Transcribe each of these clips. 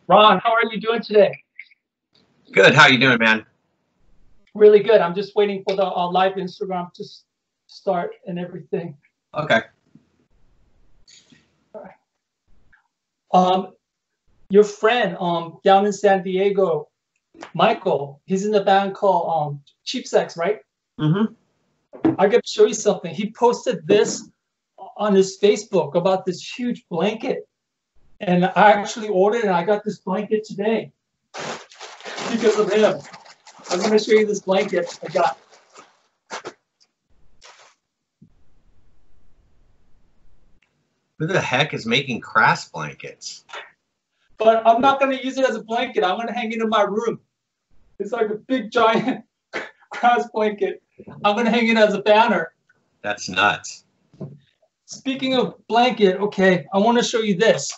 Ron, how are you doing today? Good. How you doing, man? Really good. I'm just waiting for the live Instagram to start and everything. Okay. All right. Your friend down in San Diego, Michael, he's in the band called Cheap Sex, right? Mm-hmm. I got to show you something. He posted this on his Facebook about this huge blanket, and I actually ordered it. And I got this blanket today because of him. I'm going to show you this blanket I got. Who the heck is making crust blankets? But I'm not going to use it as a blanket. I'm going to hang it in my room. It's like a big giant grass blanket. I'm going to hang it as a banner. That's nuts. Speaking of blanket, okay, I want to show you this.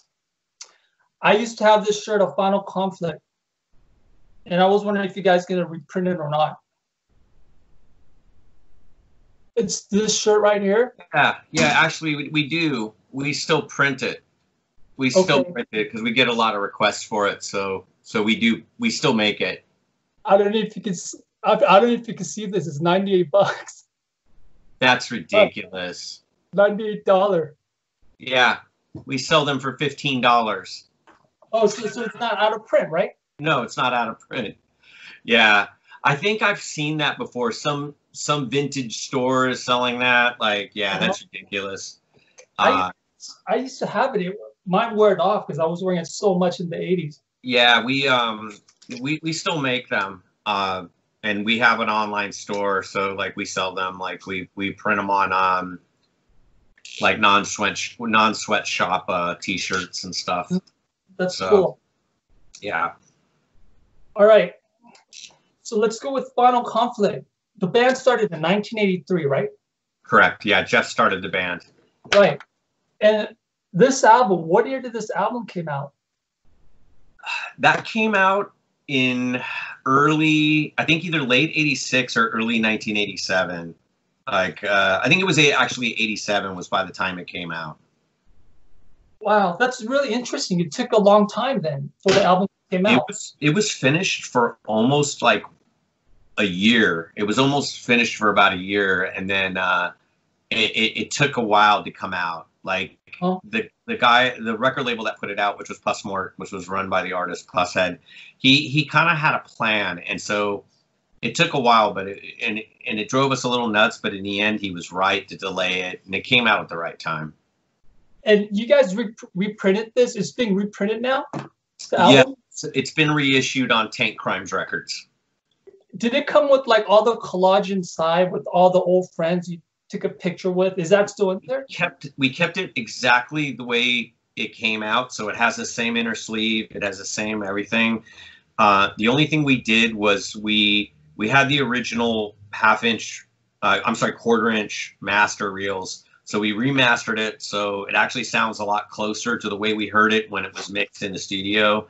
I used to have this shirt of Final Conflict, and I was wondering if you guys going to reprint it or not. It's this shirt right here. Yeah. Actually, we do. We still print it. We still print it because we get a lot of requests for it. So we do. We still make it. I don't know if you can. I don't know if you can see this. It's $98. That's ridiculous. $98. Yeah, we sell them for $15. Oh, so it's not out of print, right? No, it's not out of print. Yeah, I think I've seen that before. Some vintage stores selling that. Like, yeah, that's ridiculous. I used to have it. Mine wore it off because I was wearing it so much in the 80s. Yeah, we still make them. And we have an online store, so like we sell them. Like we print them on like non-sweatshop t-shirts and stuff. That's cool. Yeah. All right. So let's go with Final Conflict. The band started in 1983, right? Correct. Yeah, Jeff started the band. Right. And this album, what year did this album came out? That came out in early, I think either late 86 or early 1987. Like, I think it was actually 87 was by the time it came out. Wow, that's really interesting. It took a long time then for the album to come out. It was finished for almost like a year. It was almost finished for about a year, and then it took a while to come out. Like the record label that put it out, which was Pussmore, which was run by the artist Pusshead, he kind of had a plan, and so it took a while, but it drove us a little nuts. But in the end, he was right to delay it, and it came out at the right time. And you guys reprinted this? It's being reprinted now? Yeah, it's been reissued on Tank Crimes Records. Did it come with like all the collage inside with all the old friends you took a picture with? Is that still in there? We kept it exactly the way it came out. So it has the same inner sleeve. It has the same everything. The only thing we did was we had the original quarter-inch master reels. So we remastered it. So it actually sounds a lot closer to the way we heard it when it was mixed in the studio.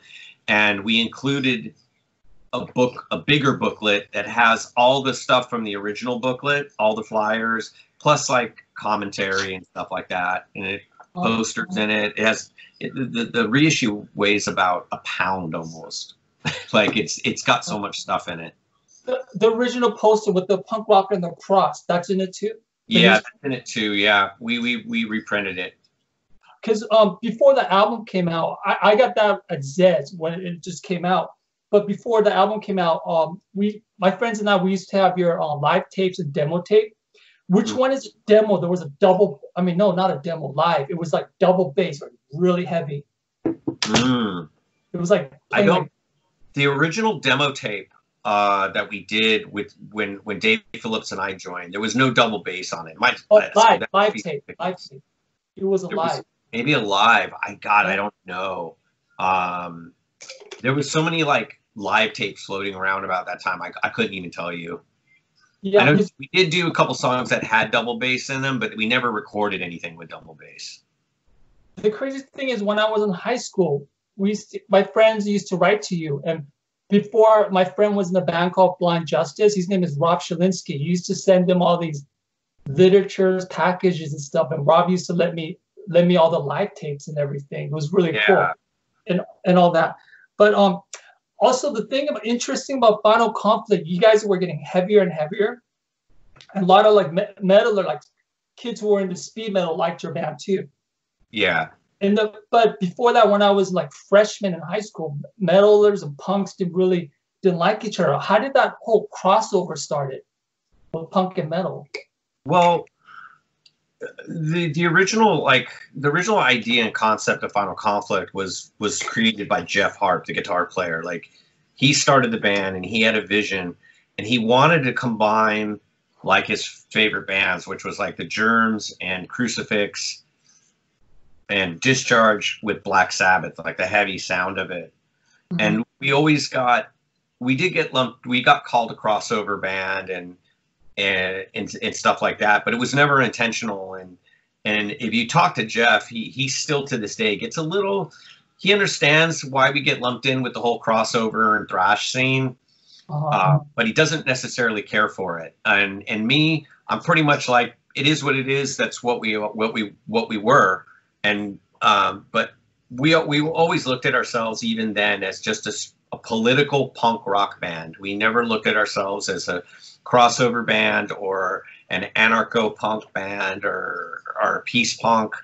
And we included a bigger booklet that has all the stuff from the original booklet, all the flyers, plus like commentary and stuff like that, and posters in it. It has the reissue weighs about a pound almost. Like it's got so much stuff in it. The original poster with the punk rock and the cross, that's in it too? Yeah, that's in it too. Yeah, we reprinted it. Because before the album came out, I got that at Zed's when it just came out. But before the album came out, my friends and I, we used to have your live tapes and demo tape. Which one is demo? There was a double. I mean, no, not a demo live. It was like double bass, like really heavy. It was like the original demo tape that we did with when Dave Phillips and I joined. There was no double bass on it. Live tape. It was a live. Maybe a live. I don't know. There was so many like live tapes floating around about that time. I couldn't even tell you. Yeah, I know we did do a couple songs that had double bass in them, but we never recorded anything with double bass. The crazy thing is, when I was in high school, my friends used to write to you, and before my friend was in a band called Blind Justice, his name is Rob Shalinsky. He used to send them all these literatures, packages, and stuff, and Rob used to let me all the live tapes and everything. It was really cool, and all that. But also the thing interesting about Final Conflict, you guys were getting heavier and heavier, and a lot of like metal or like kids who were into speed metal liked your band too. Yeah. But before that, when I was like freshman in high school, metalers and punks didn't like each other. How did that whole crossover started with punk and metal? Well, the original idea and concept of Final Conflict was created by Jeff Harp, the guitar player. Like, he started the band and he had a vision, and he wanted to combine like his favorite bands, which was like the Germs and Crucifix and Discharge, with Black Sabbath, like the heavy sound of it. Mm-hmm. And we got called a crossover band and stuff like that, but it was never intentional. And if you talk to Jeff, he still to this day gets a little, he understands why we get lumped in with the whole crossover and thrash scene, but he doesn't necessarily care for it. And me, I'm pretty much like, it is what it is. That's what we were. And but we always looked at ourselves even then as just a political punk rock band. We never looked at ourselves as a crossover band or an anarcho punk band or peace punk.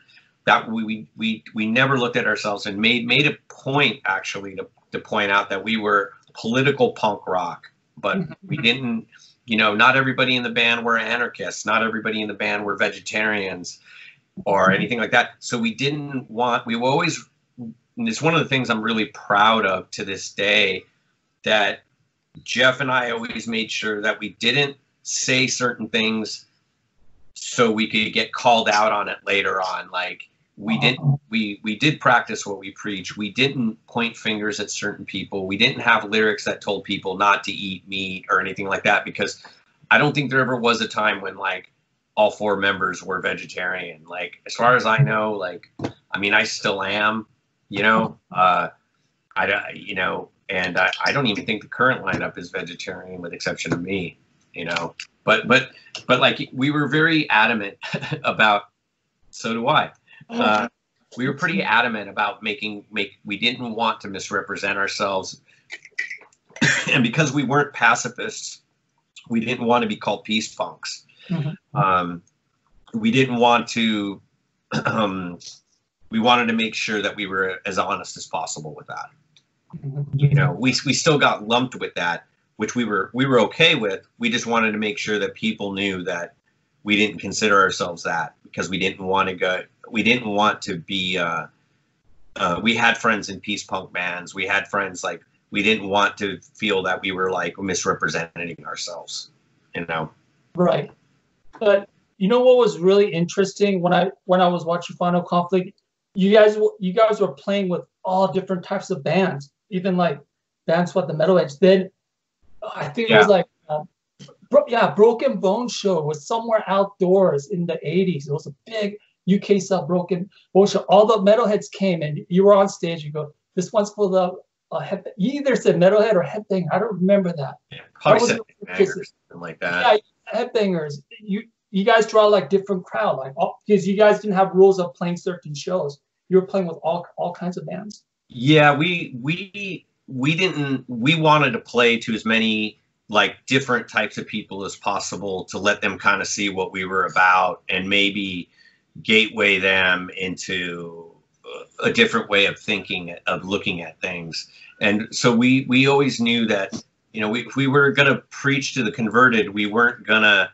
That we never looked at ourselves, and made a point actually to point out that we were political punk rock, but we didn't, not everybody in the band were anarchists, not everybody in the band were vegetarians or anything like that. So we always, and it's one of the things I'm really proud of to this day, that Jeff and I always made sure that we didn't say certain things so we could get called out on it later on. Like, we did practice what we preach. We didn't point fingers at certain people. We didn't have lyrics that told people not to eat meat or anything like that, because I don't think there ever was a time when like all 4 members were vegetarian. Like, as far as I know, like, I mean, I still am, and I don't even think the current lineup is vegetarian, with exception of me, but like, we were very adamant about, so do I. We were pretty adamant about we didn't want to misrepresent ourselves. And because we weren't pacifists, we didn't want to be called peace punks. We didn't want to, we wanted to make sure that we were as honest as possible with that. We still got lumped with that, which we were okay with. We just wanted to make sure that people knew that we didn't consider ourselves that, because we didn't want to be, we had friends in peace punk bands. We had friends, like, we didn't want to feel that we were like misrepresenting ourselves, Right. But what was really interesting when I was watching Final Conflict, you guys were playing with all different types of bands, even like bands with the metalheads. Then I think it was like, Broken Bone show was somewhere outdoors in the 80s. It was a big UK style Broken Bone show. All the metalheads came, and you were on stage. You go, this one's for the you either said metalhead or headbanger. I don't remember that. Yeah, probably said headbangers, something like that. Yeah, headbangers. You guys draw like different crowd, like, because you guys didn't have rules of playing certain shows. You were playing with all kinds of bands. Yeah, we didn't. We wanted to play to as many like different types of people as possible, to let them kind of see what we were about, and maybe gateway them into a different way of thinking, of looking at things. And so we always knew that, if we were going to preach to the converted, we weren't going to,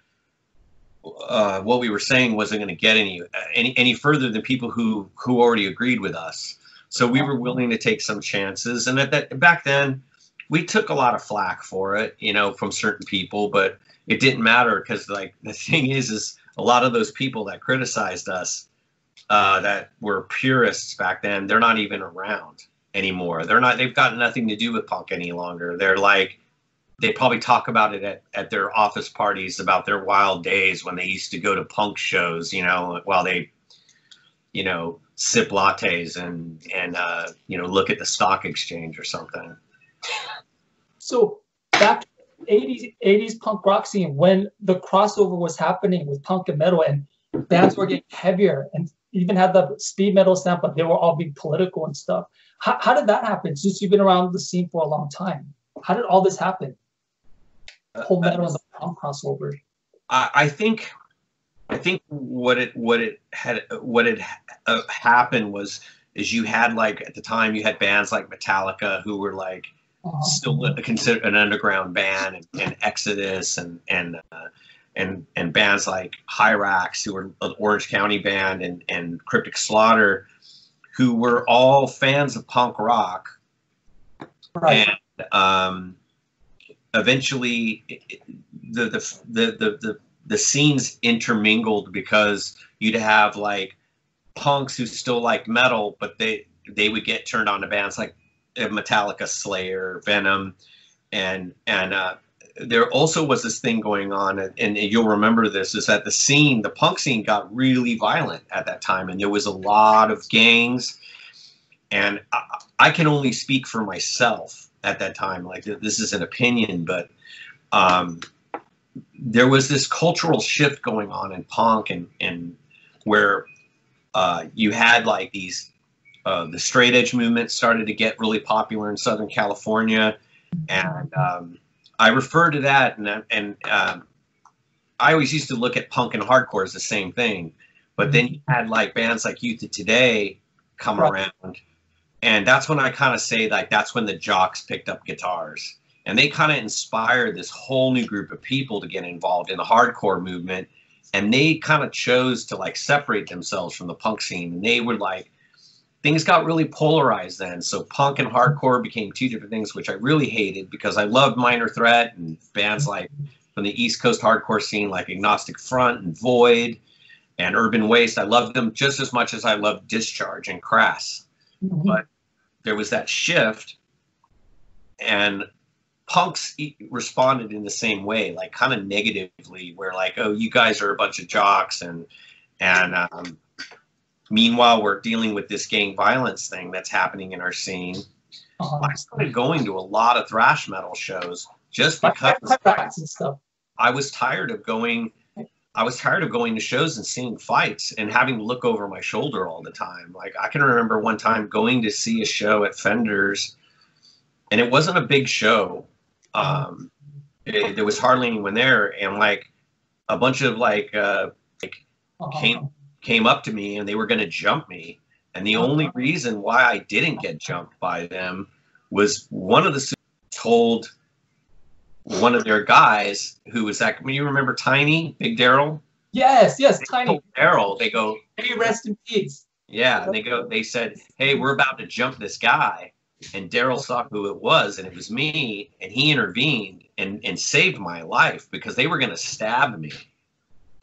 what we were saying wasn't going to get any further than people who already agreed with us. So we were willing to take some chances. And back then, we took a lot of flack for it, from certain people, but it didn't matter, because like, the thing is a lot of those people that criticized us, that were purists back then, they're not even around anymore. They've got nothing to do with punk any longer. They're like, they probably talk about it at their office parties, about their wild days when they used to go to punk shows, while they, sip lattes and look at the stock exchange or something. So back 80s punk rock scene, when the crossover was happening with punk and metal, and bands were getting heavier and even had the speed metal sound, but they were all being political and stuff. How did that happen? Since you've been around the scene for a long time, how did all this happen? Whole metal and the punk crossover. I think what had happened was is you had like at the time you had bands like Metallica who were like still considered an underground band, and Exodus and bands like Hyrax who were an Orange County band, and Cryptic Slaughter who were all fans of punk rock, right. And eventually the scenes intermingled because you'd have like punks who still like metal, but they would get turned on to bands like Metallica, Slayer, Venom, and there also was this thing going on, and you'll remember this, is that the punk scene got really violent at that time, and there was a lot of gangs, and I can only speak for myself at that time, like this is an opinion, but there was this cultural shift going on in punk, and where you had like these the straight edge movement started to get really popular in Southern California, and I refer to that, and I always used to look at punk and hardcore as the same thing, but then you had like bands like Youth of Today come around, and that's when I kind of say like that's when the jocks picked up guitars, and they kind of inspired this whole new group of people to get involved in the hardcore movement, and they kind of chose to like separate themselves from the punk scene, and they were like, things got really polarized then. So punk and hardcore became two different things, which I really hated because I loved Minor Threat and bands like from the East Coast hardcore scene like Agnostic Front and Void and Urban Waste. I loved them just as much as I loved Discharge and Crass. But there was that shift, and punks responded in the same way, like kind of negatively, where like, oh, you guys are a bunch of jocks, and meanwhile, we're dealing with this gang violence thing that's happening in our scene. I started going to a lot of thrash metal shows just because I was tired of going. I was tired of going to shows and seeing fights and having to look over my shoulder all the time. Like I can remember one time going to see a show at Fender's, and it wasn't a big show. There was hardly anyone there, and like a bunch of came up to me and they were going to jump me, and the only reason why I didn't get jumped by them was one of the told one of their guys who was that, you remember Tiny, Big Daryl? Yes, Tiny. Daryl, they go, hey, rest in peace. Yeah, they said, hey, we're about to jump this guy, and Daryl saw who it was, and it was me, and he intervened and saved my life because they were going to stab me.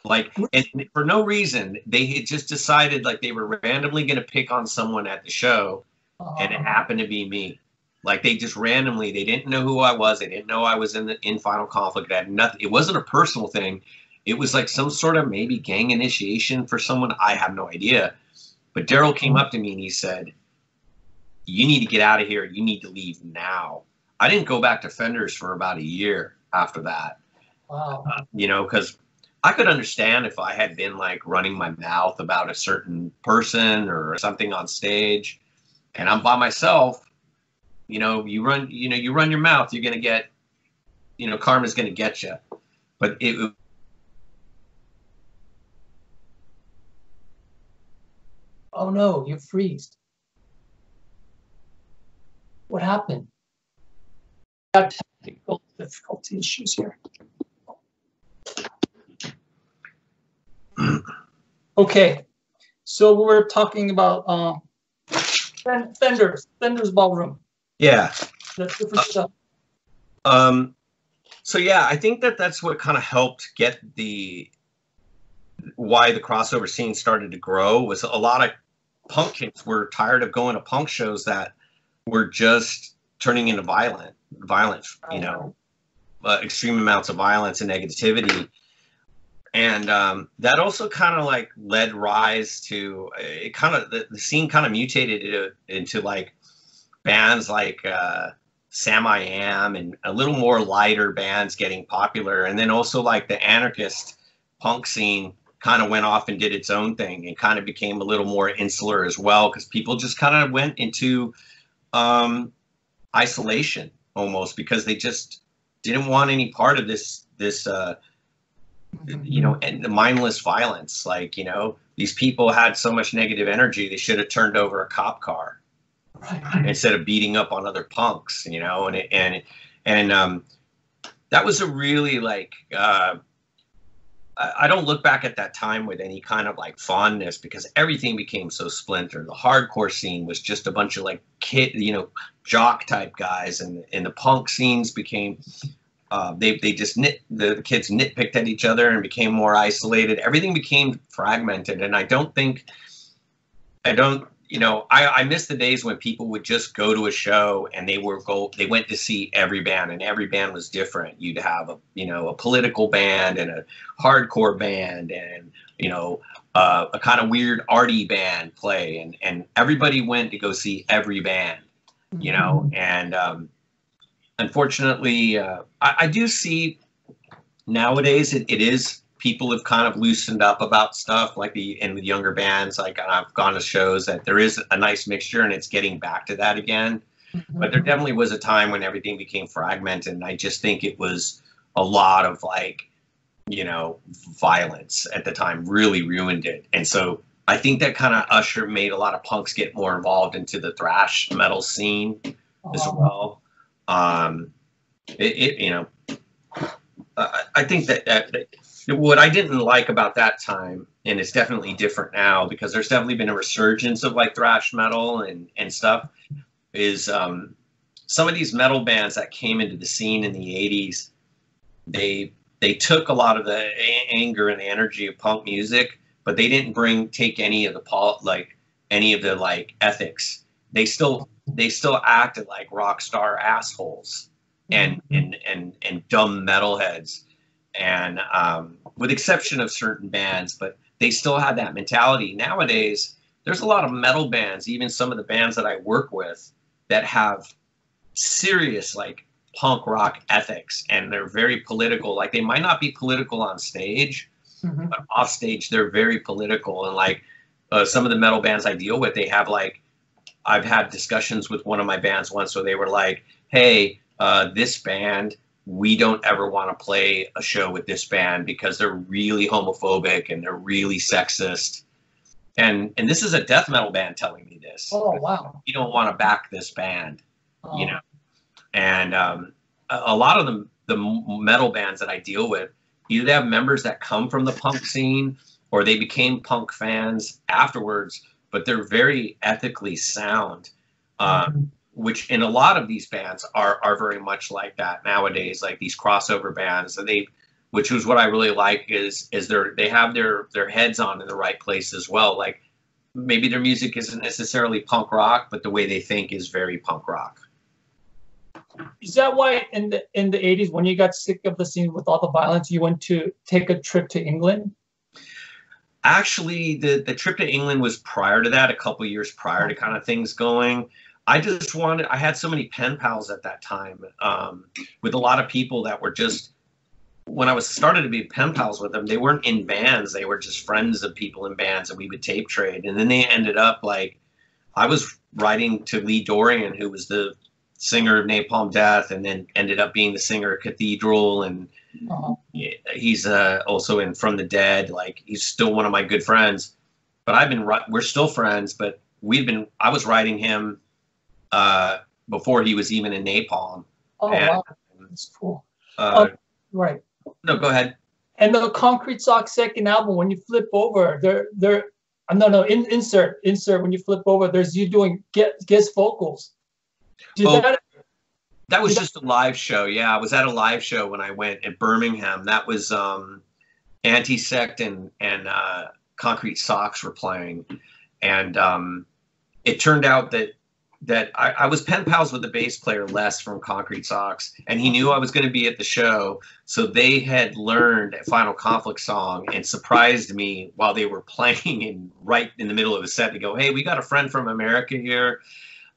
Like, and for no reason, they had just decided like they were randomly going to pick on someone at the show, and it happened to be me. Like they just randomly, they didn't know who I was. They didn't know I was in Final Conflict. I had nothing. It wasn't a personal thing. It was like some sort of maybe gang initiation for someone. I have no idea. But Daryl came up to me and he said, you need to get out of here. You need to leave now. I didn't go back to Fender's for about a year after that. Wow. Because I could understand if I had been like running my mouth about a certain person or something on stage, and I'm by myself. You run your mouth, you're gonna get, karma's gonna get you. But it. Oh no, you freezed. What happened? Got technical difficulty issues here. Okay, so we're talking about Fender's Ballroom. Yeah. That's different stuff. So yeah, I think that's what kind of helped get why the crossover scene started to grow, was a lot of punk kids were tired of going to punk shows that were just turning into violence, extreme amounts of violence and negativity. And that also kind of like led rise to it. Kind of the scene kind of mutated into like bands like Sam I Am and a little more lighter bands getting popular, and then also like the anarchist punk scene kind of went off and did its own thing and kind of became a little more insular as well, because people just kind of went into isolation almost, because they just didn't want any part of this you know, and the mindless violence. Like, you know, these people had so much negative energy, they should have turned over a cop car instead of beating up on other punks, you know. And that was a really, like, I don't look back at that time with any kind of like fondness, because everything became so splintered. The hardcore scene was just a bunch of like you know, jock type guys, and the punk scenes became they just the kids nitpicked at each other and became more isolated. Everything became fragmented, and I you know, I miss the days when people would just go to a show and they went to see every band, and every band was different. You'd have a political band and a hardcore band, and, you know, a kind of weird arty band play, and everybody went to go see every band, you know. And unfortunately, I do see nowadays it is, people have kind of loosened up about stuff, like with younger bands, like I've gone to shows that there is a nice mixture, and it's getting back to that again. But there definitely was a time when everything became fragmented, and I just think it was a lot of, like, you know, violence at the time really ruined it. And so I think that kind of made a lot of punks get more involved into the thrash metal scene as well. You know, I think that what I didn't like about that time, and it's definitely different now, because there's definitely been a resurgence of like thrash metal and stuff, is some of these metal bands that came into the scene in the 80s, they took a lot of the anger and the energy of punk music, but they didn't take any of the ethics. They still acted like rock star assholes and dumb metalheads. And with exception of certain bands, but they still had that mentality. Nowadays, there's a lot of metal bands, even some of the bands that I work with, that have serious, like, punk rock ethics, and they're very political. Like, they might not be political on stage, but off stage they're very political. And like some of the metal bands I deal with, they have, like, I've had discussions with one of my bands once where they were like, hey, this band, we don't ever want to play a show with this band because they're really homophobic and they're really sexist. And this is a death metal band telling me this. Oh, wow. You don't want to back this band, you know. And a lot of the metal bands that I deal with, either they have members that come from the punk scene, or they became punk fans afterwards, but they're very ethically sound. Which in a lot of these bands are very much like that nowadays, like these crossover bands. And which is what I really like, is they have their heads on in the right place as well. Like, maybe their music isn't necessarily punk rock, but the way they think is very punk rock. Is that why in the 80s, when you got sick of the scene with all the violence, you went to take a trip to England? Actually, the trip to England was prior to that, a couple years prior to kind of things going. I had so many pen pals at that time, with a lot of people that were just, when I started to be pen pals with them, they weren't in bands. They were just friends of people in bands, and we would tape trade. And then they ended up, like, I was writing to Lee Dorian, who was the singer of Napalm Death, and then ended up being the singer of Cathedral. And he's also in From the Dead. Like, he's still one of my good friends. But we're still friends, but I was writing him before he was even in Napalm. Oh, wow. That's cool. Right. No, go ahead. And the Concrete Sock second album, when you flip over, insert, when you flip over, there's you doing guest vocals. That was just a live show. Yeah, I was at a live show when I went at Birmingham. That was Anti-Sect and Concrete Socks were playing. And it turned out that I was pen pals with the bass player Les from Concrete Socks, and he knew I was going to be at the show, so they had learned a Final Conflict song and surprised me while they were playing, right in the middle of the set. They go, "Hey, we got a friend from America here,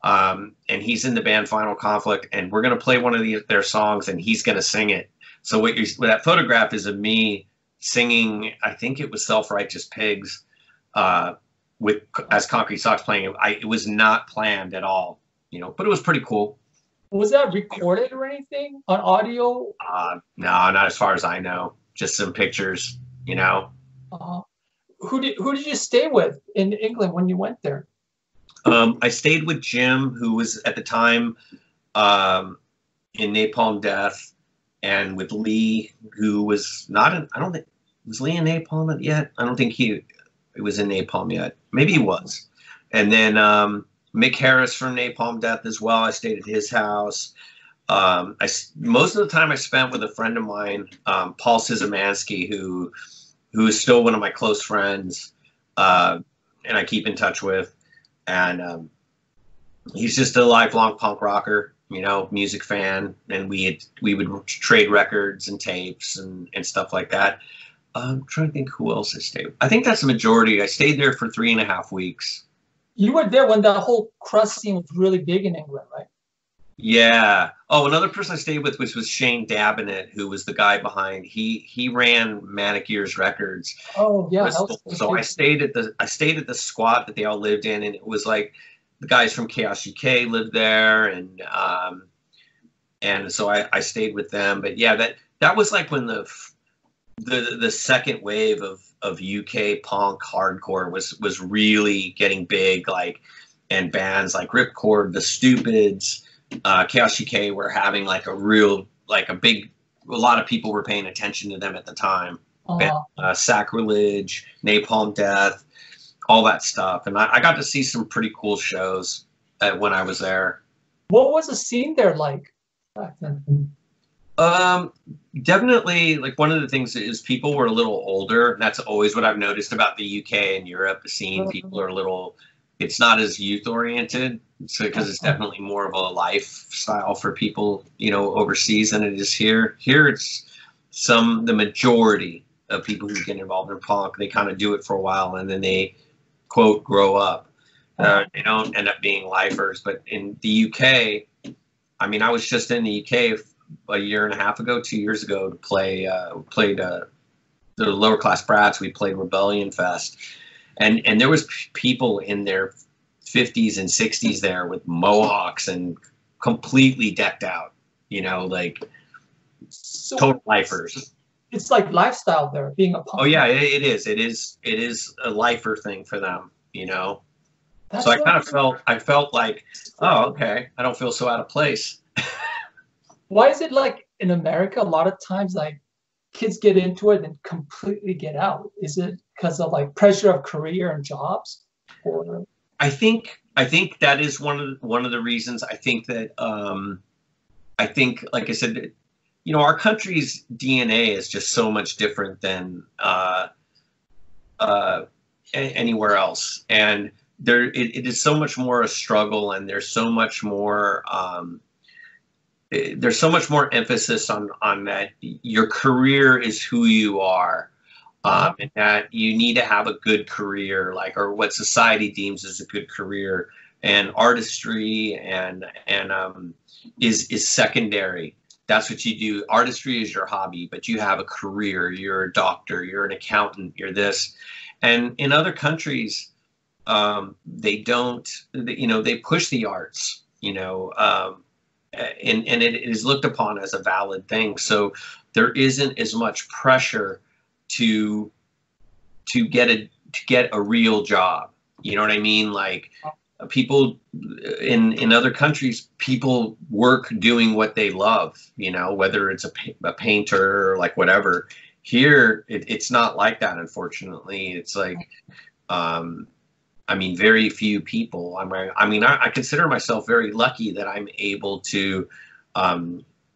and he's in the band Final Conflict, and we're going to play one of their songs, and he's going to sing it." So what that photograph is of me singing, I think it was Self-Righteous Pigs, as Concrete Socks playing it. It was not planned at all. but it was pretty cool. Was that recorded or anything on audio? No, not as far as I know. Just some pictures, Uh, who did you stay with in England when you went there? I stayed with Jim, who was at the time in Napalm Death, and with Lee, who was not in, I don't think, was Lee in Napalm yet? I don't think he was in Napalm yet. Maybe he was. And then Mick Harris from Napalm Death as well. I stayed at his house. Most of the time I spent with a friend of mine, Paul Szymanski, who is still one of my close friends, and I keep in touch with. And he's just a lifelong punk rocker, music fan, and we would trade records and tapes and stuff like that. I'm trying to think who else I stayed with. I think that's the majority. I stayed there for 3.5 weeks. You were there when that whole crust scene was really big in England, right? Yeah. Oh, another person I stayed with was Shane Dabinet, who was the guy behind. He ran Manic Records. Oh yeah. So I stayed at the squat that they all lived in, and it was like the guys from Chaos UK lived there, and so I stayed with them. But yeah, that was like when the second wave of UK punk hardcore was really getting big, like, and bands like Ripcord, The Stupids, Chaos UK were having like a lot of people were paying attention to them at the time. Sacrilege, Napalm Death, all that stuff. And I got to see some pretty cool shows when I was there. What was the scene there like back then? Definitely, like, one of the things is people were a little older. That's always what I've noticed about the UK and Europe. The scene, people are a little, it's not as youth oriented, because it's definitely more of a lifestyle for people, overseas than it is here. Here, it's the majority of people who get involved in punk, they kind of do it for a while and then they, quote, grow up. They don't end up being lifers. But in the UK, I mean, I was just in the UK a year and a half ago, 2 years ago, to played the Lower Class Brats. We played Rebellion Fest, and there was people in their 50s and 60s there with mohawks and completely decked out, like total lifers. It's like lifestyle there, being a punk. Oh yeah, it is. It is a lifer thing for them, That's so I felt like, oh, okay, I don't feel so out of place. Why is it like in America, a lot of times like kids get into it and completely get out? Is it because of like pressure of career and jobs? Or I think that is one of the reasons. I think that like I said, our country's DNA is just so much different than anywhere else, and it is so much more a struggle, and there's so much more emphasis on that your career is who you are, and that you need to have a good career, or what society deems as a good career, and artistry and is secondary. That's what you do. Artistry is your hobby, but you have a career. You're a doctor, you're an accountant, you're this. And in other countries, they don't, they push the arts, and it is looked upon as a valid thing. So there isn't as much pressure to get a real job. You know what I mean? Like, people in other countries, people work doing what they love, whether it's a painter or like whatever. Here, it's not like that, unfortunately. It's like, very few people. I consider myself very lucky that I'm able to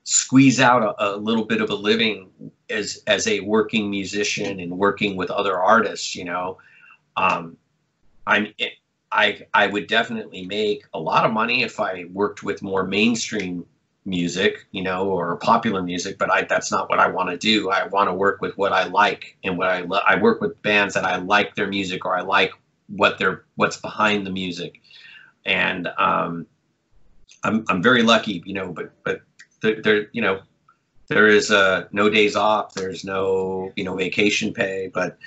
squeeze out a little bit of a living as a working musician and working with other artists. I would definitely make a lot of money if I worked with more mainstream music, or popular music, but that's not what I want to do. I want to work with what I like, and what I work with bands that I like their music, or I like what's behind the music. And I'm very lucky, but there is no days off. There's no, vacation pay, but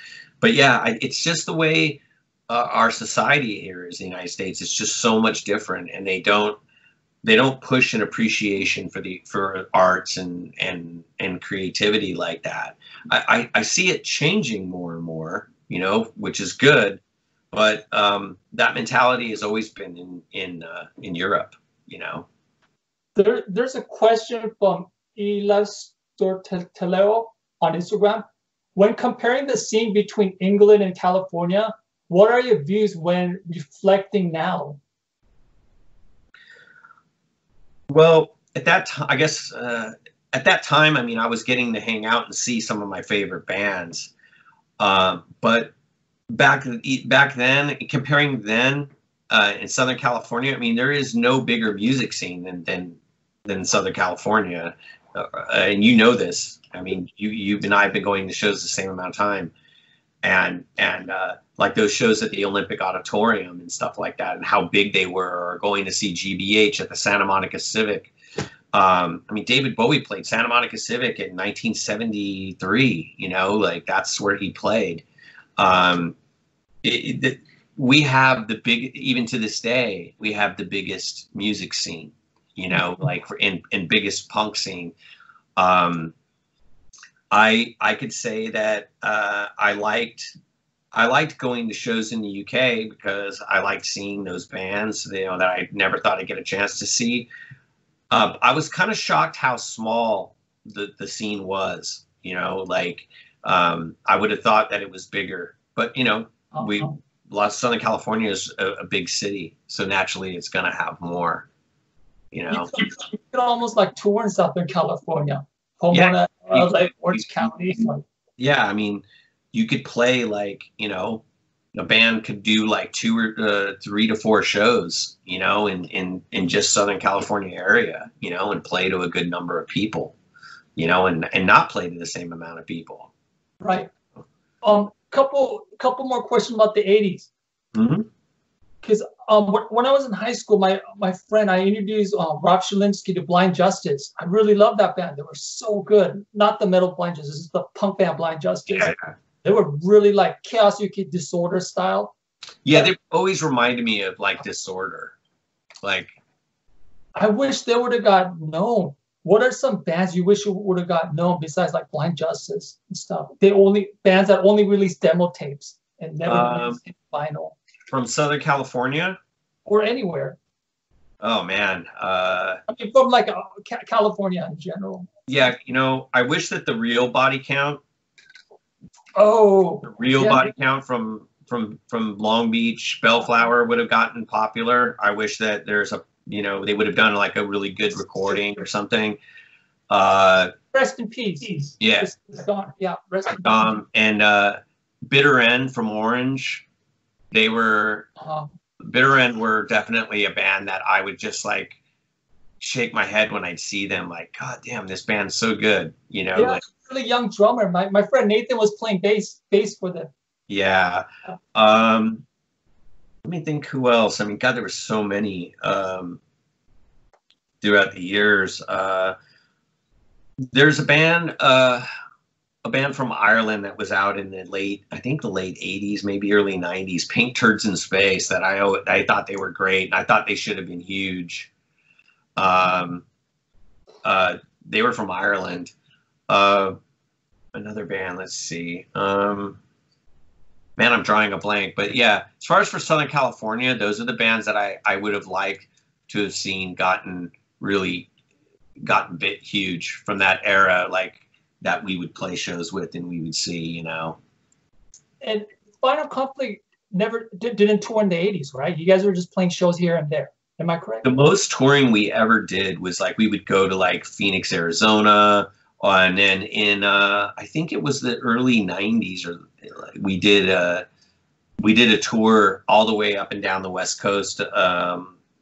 yeah, it's just the way our society here is in the United States. It's just so much different, and they don't don't push an appreciation for arts and creativity like that. I see it changing more and more, you know, which is good. But that mentality has always been in Europe, you know. There's a question from Teleo on Instagram. When comparing the scene between England and California, what are your views when reflecting now? Well, at that time, I guess at that time, I mean, I was getting to hang out and see some of my favorite bands. But back then, comparing then in Southern California, I mean, there is no bigger music scene than Southern California, and you know this. I mean, you and I have been going to shows the same amount of time, and like those shows at the Olympic Auditorium and stuff like that, and how big they were, or going to see GBH at the Santa Monica Civic. I mean, David Bowie played Santa Monica Civic in 1973. You know, like that's where he played. We have the big, even to this day, we have the biggest music scene. You know, like in biggest punk scene. I could say that I liked going to shows in the UK because I liked seeing those bands, you know, that I never thought I'd get a chance to see. I was kind of shocked how small the scene was, you know, like I would have thought that it was bigger, but you know, Southern California is a big city, so naturally it's going to have more, you know. You could almost like tour in Southern California, Pomona, like Orange County. Yeah, I mean, you could play like, you know, a band could do like 2 or 3 to 4 shows, you know, in just Southern California area, you know, and play to a good number of people, you know, and not play to the same amount of people. Right. Couple more questions about the 80s. Because when I was in high school, my friend, I introduced Rob Shalinski to Blind Justice. I really loved that band. They were so good. Not the metal Blind Justice, this is the punk band Blind Justice. Yeah. They were really like Chaos UK Disorder style. Yeah, they always reminded me of like Disorder. Like, I wish they would have got known. What are some bands you wish you would have got known besides like Blind Justice and stuff? Bands that only released demo tapes and never released vinyl. From Southern California? Or anywhere. Oh, man. I mean, from like California in general. Yeah, you know, I wish that the Real Body Count. Oh. The Real Body Count from Long Beach, Bellflower would have gotten popular. I wish that there's a, you know, they would have done like a really good recording or something. Rest in peace. Yeah. It's gone. Yeah, rest in peace. And Bitter End from Orange. They were Bitter End were definitely a band that I would just like shake my head when I'd see them. Like, God damn, this band's so good. You know, yeah, like really young drummer. My friend Nathan was playing bass for them. Yeah. Let me think who else. I mean, God, there were so many throughout the years. There's a band from Ireland that was out in the late 80s, maybe early 90s, Pink Turds in Space, that I thought they were great, and I thought they should have been huge. They were from Ireland. Another band, let's see. Man, I'm drawing a blank. But yeah, as far as for Southern California, those are the bands that I would have liked to have seen gotten bit huge from that era, like that we would play shows with and we would see, you know. And Final Conflict never didn't tour in the 80s, right? You guys were just playing shows here and there. Am I correct? The most touring we ever did was like we would go to like Phoenix, Arizona, and then in I think it was the early 90s, or we did a tour all the way up and down the West Coast,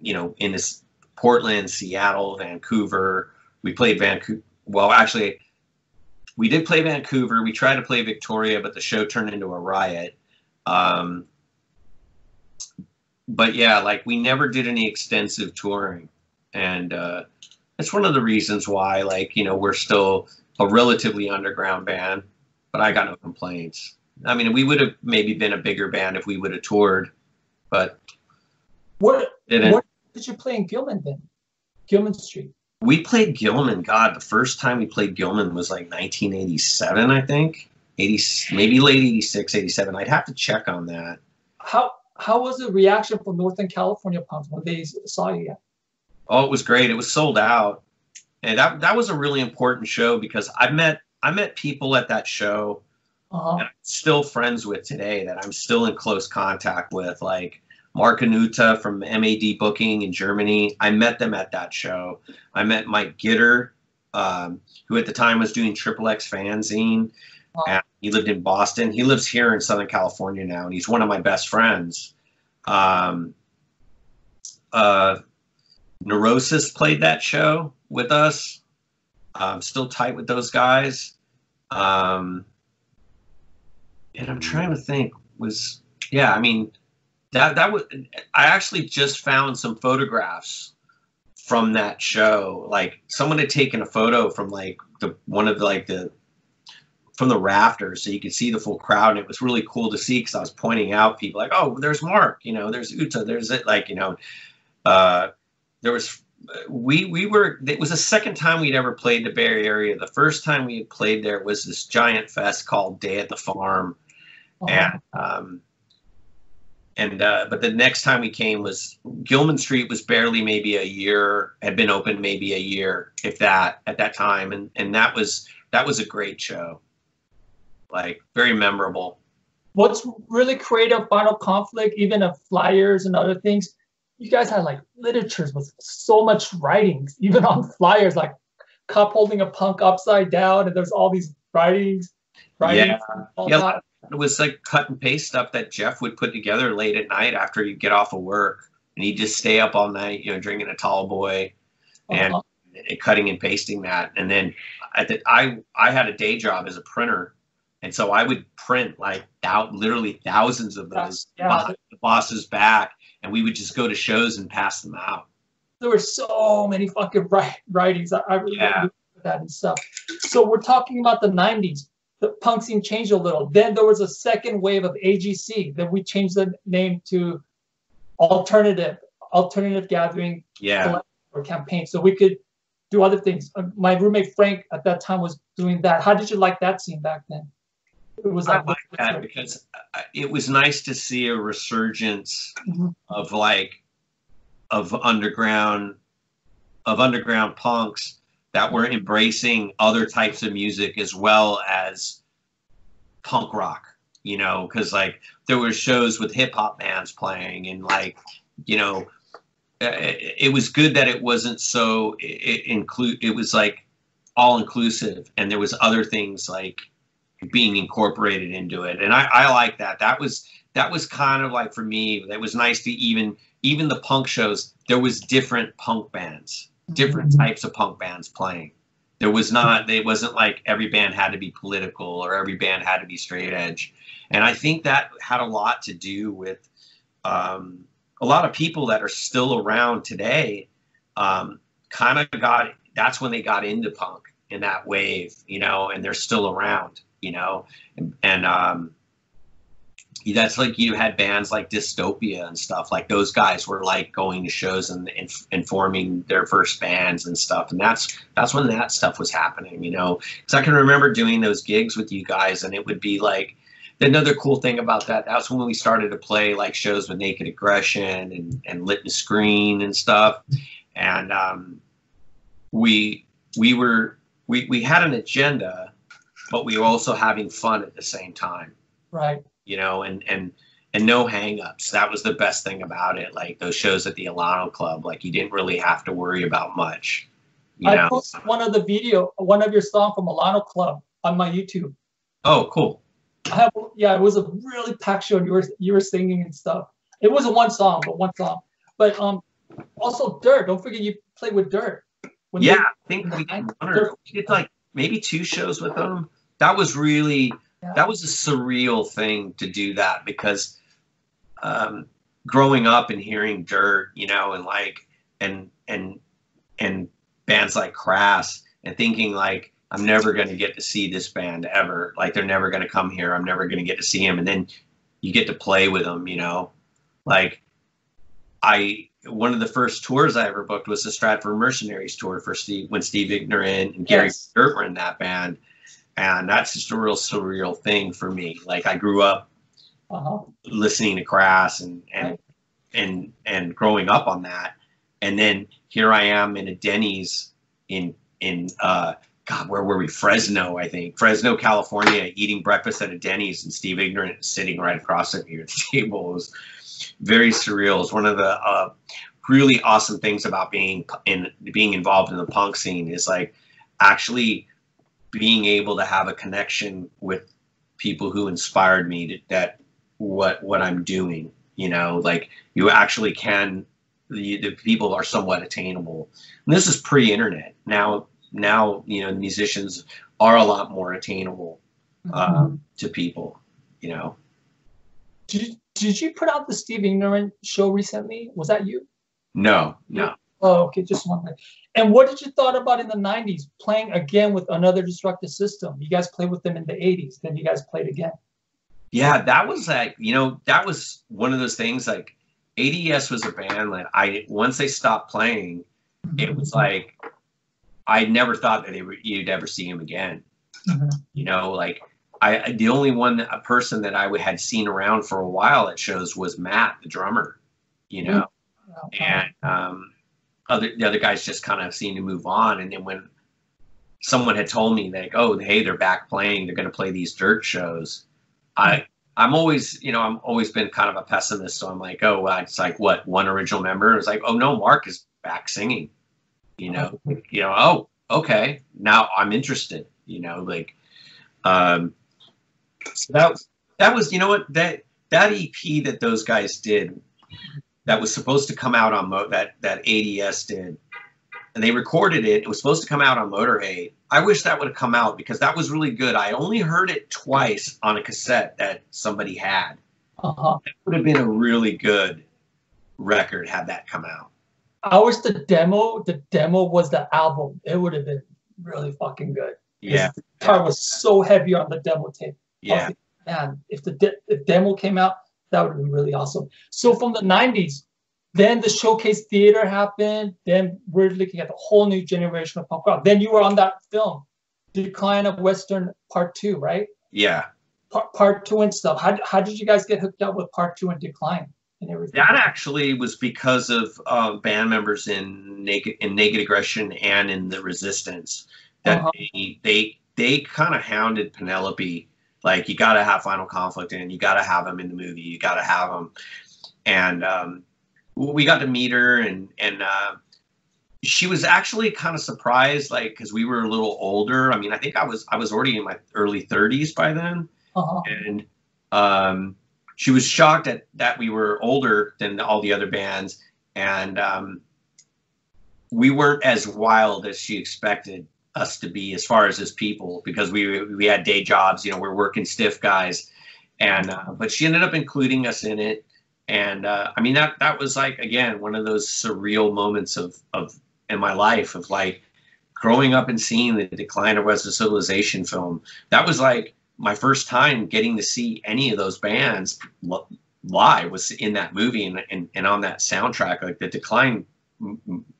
you know, in this Portland, Seattle, Vancouver. We played Vancouver. Well, actually, we did play Vancouver. We tried to play Victoria, but the show turned into a riot. But yeah, like we never did any extensive touring. And it's one of the reasons why, like, you know, we're still a relatively underground band, but I got no complaints. I mean, we would have maybe been a bigger band if we would have toured, but what did you play in Gilman then? Gilman Street. We played Gilman. God, the first time we played Gilman was like 1987, I think. 80, maybe late 86, 87. I'd have to check on that. How was the reaction from Northern California punks when they saw you? Oh, it was great. It was sold out. And that was a really important show because I met people at that show that I'm still friends with today, that I'm still in close contact with, like Mark Anuta from MAD Booking in Germany. I met them at that show. I met Mike Gitter, who at the time was doing Triple X Fanzine. And he lived in Boston. He lives here in Southern California now, and he's one of my best friends. Neurosis played that show with us. I'm still tight with those guys. And I'm trying to think, I mean, that was, I actually just found some photographs from that show. Like someone had taken a photo from like from the rafters, so you could see the full crowd, and it was really cool to see because I was pointing out people like, oh, there's Mark, there's Uta, there's it, like, there was, it was the second time we'd ever played the Bay Area. The first time we had played there was this giant fest called Day at the Farm. But the next time we came was Gilman Street was barely maybe a year, had been open maybe a year, if that, at that time. And that was a great show. Like very memorable. What's really creative, Final Conflict, even of flyers and other things, you guys had like literatures with so much writings, even on flyers, like cup holding a punk upside down, and there's all these writings. Yeah. It was like cut and paste stuff that Jeff would put together late at night after he'd get off of work, and he'd just stay up all night, drinking a tall boy and cutting and pasting that. And then I had a day job as a printer. And so I would print like literally thousands of those behind the boss's back, and we would just go to shows and pass them out. There were so many fucking writings. I really loved that and stuff. So we're talking about the 90s. The punk scene changed a little. Then there was a second wave of AGC. Then we changed the name to Alternative Gathering or Campaign. So we could do other things. My roommate Frank at that time was doing that. How did you like that scene back then? It was I like that because it was nice to see a resurgence of underground punks that were embracing other types of music as well as punk rock, because like there were shows with hip hop bands playing, and like, it was good that it wasn't so it was like all inclusive, and there was other things like being incorporated into it. And I like that. That was kind of like, for me, that was nice to even the punk shows, there was different punk bands, different types of punk bands playing. It wasn't like every band had to be political or every band had to be straight edge. And I think that had a lot to do with a lot of people that are still around today that's when they got into punk in that wave, and they're still around. And that's like, you had bands like Dystopia and stuff, like those guys were like going to shows and forming their first bands and stuff. And that's when that stuff was happening, because I can remember doing those gigs with you guys, and it would be like, another cool thing about that's when we started to play like shows with Naked Aggression and Lit and Screen and stuff. And we had an agenda, but we were also having fun at the same time. Right. And no hangups. That was the best thing about it. Like those shows at the Alano Club, like you didn't really have to worry about much. I posted one of your songs from Alano Club on my YouTube. Oh, cool. It was a really packed show, and you were singing and stuff. It wasn't one song. But also Dirt. Don't forget you played with Dirt. I think we did like maybe 2 shows with them. That was really, that was a surreal thing to do that, because growing up and hearing Dirt, and like, and bands like Crass, and thinking like, I'm never going to get to see this band ever. Like they're never going to come here. I'm never going to get to see them. And then you get to play with them, like one of the first tours I ever booked was the Stratford Mercenaries tour for Steve, when Steve Ignorant and Gary Dirt were in that band. And that's just a real surreal thing for me. Like, I grew up listening to Crass and growing up on that. And then here I am in a Denny's in God, where were we? Fresno, I think. Fresno, California, eating breakfast at a Denny's, and Steve Ignorant sitting right across from me at the table. It was very surreal. It's one of the really awesome things about being involved in the punk scene, is like actually being able to have a connection with people who inspired me to that what I'm doing. You know, like, you actually can. The people are somewhat attainable. And this is pre-internet. Now, you know, musicians are a lot more attainable to people, you know. Did you put out the Steve Ignorant show recently? Was that you? No. Oh, okay, just one thing. And what did you thought about in the 90s, playing again with Another Destructive System? You guys played with them in the 80s, then you guys played again. Yeah, that was like, you know, that was one of those things. Like, ADS was a band that once they stopped playing, it was like, I never thought that you'd ever see him again. You know, like, the only a person that I had seen around for a while at shows was Matt, the drummer, you know, and the other guys just kind of seemed to move on. And then when someone had told me, like, oh, hey, they're back playing, they're going to play these Dirt shows, I'm always, you know, I'm always been kind of a pessimist. So I'm like, oh, well, it's like, what, one original member? It's like, oh no, Mark is back singing, you know, oh, okay, now I'm interested, you know, like, so that was, you know what, that EP that those guys did, that was supposed to come out on that ADS did, and they recorded it. It was supposed to come out on Motorhead. I wish that would have come out, because that was really good. I only heard it twice on a cassette that somebody had. That would have been a really good record had that come out. Ours, the demo was the album. It would have been really fucking good. Yeah. The guitar was so heavy on the demo tape. Yeah. Thinking, man, if the demo came out, that would have been really awesome. So from the 90s, then the Showcase Theater happened. Then we're looking at a whole new generation of punk rock. Then you were on that film, Decline of Western Part 2, right? Yeah. Part 2 and stuff. How did you guys get hooked up with Part 2 and Decline and everything? That actually was because of band members in Naked Aggression and in the Resistance. That they kind of hounded Penelope, like, you got to have Final Conflict in, you got to have them in the movie, you got to have them. And we got to meet her, and she was actually kind of surprised, like, because we were a little older. I mean, I think I was already in my early 30s by then, and she was shocked that we were older than all the other bands, and we weren't as wild as she expected us to be as far as people, because we had day jobs, you know, we're working stiff guys, and but she ended up including us in it. And I mean, that was, like, again, one of those surreal moments of in my life, of like growing up and seeing the Decline of Western Civilization film. That was like my first time getting to see any of those bands live, was in that movie and on that soundtrack. Like, the Decline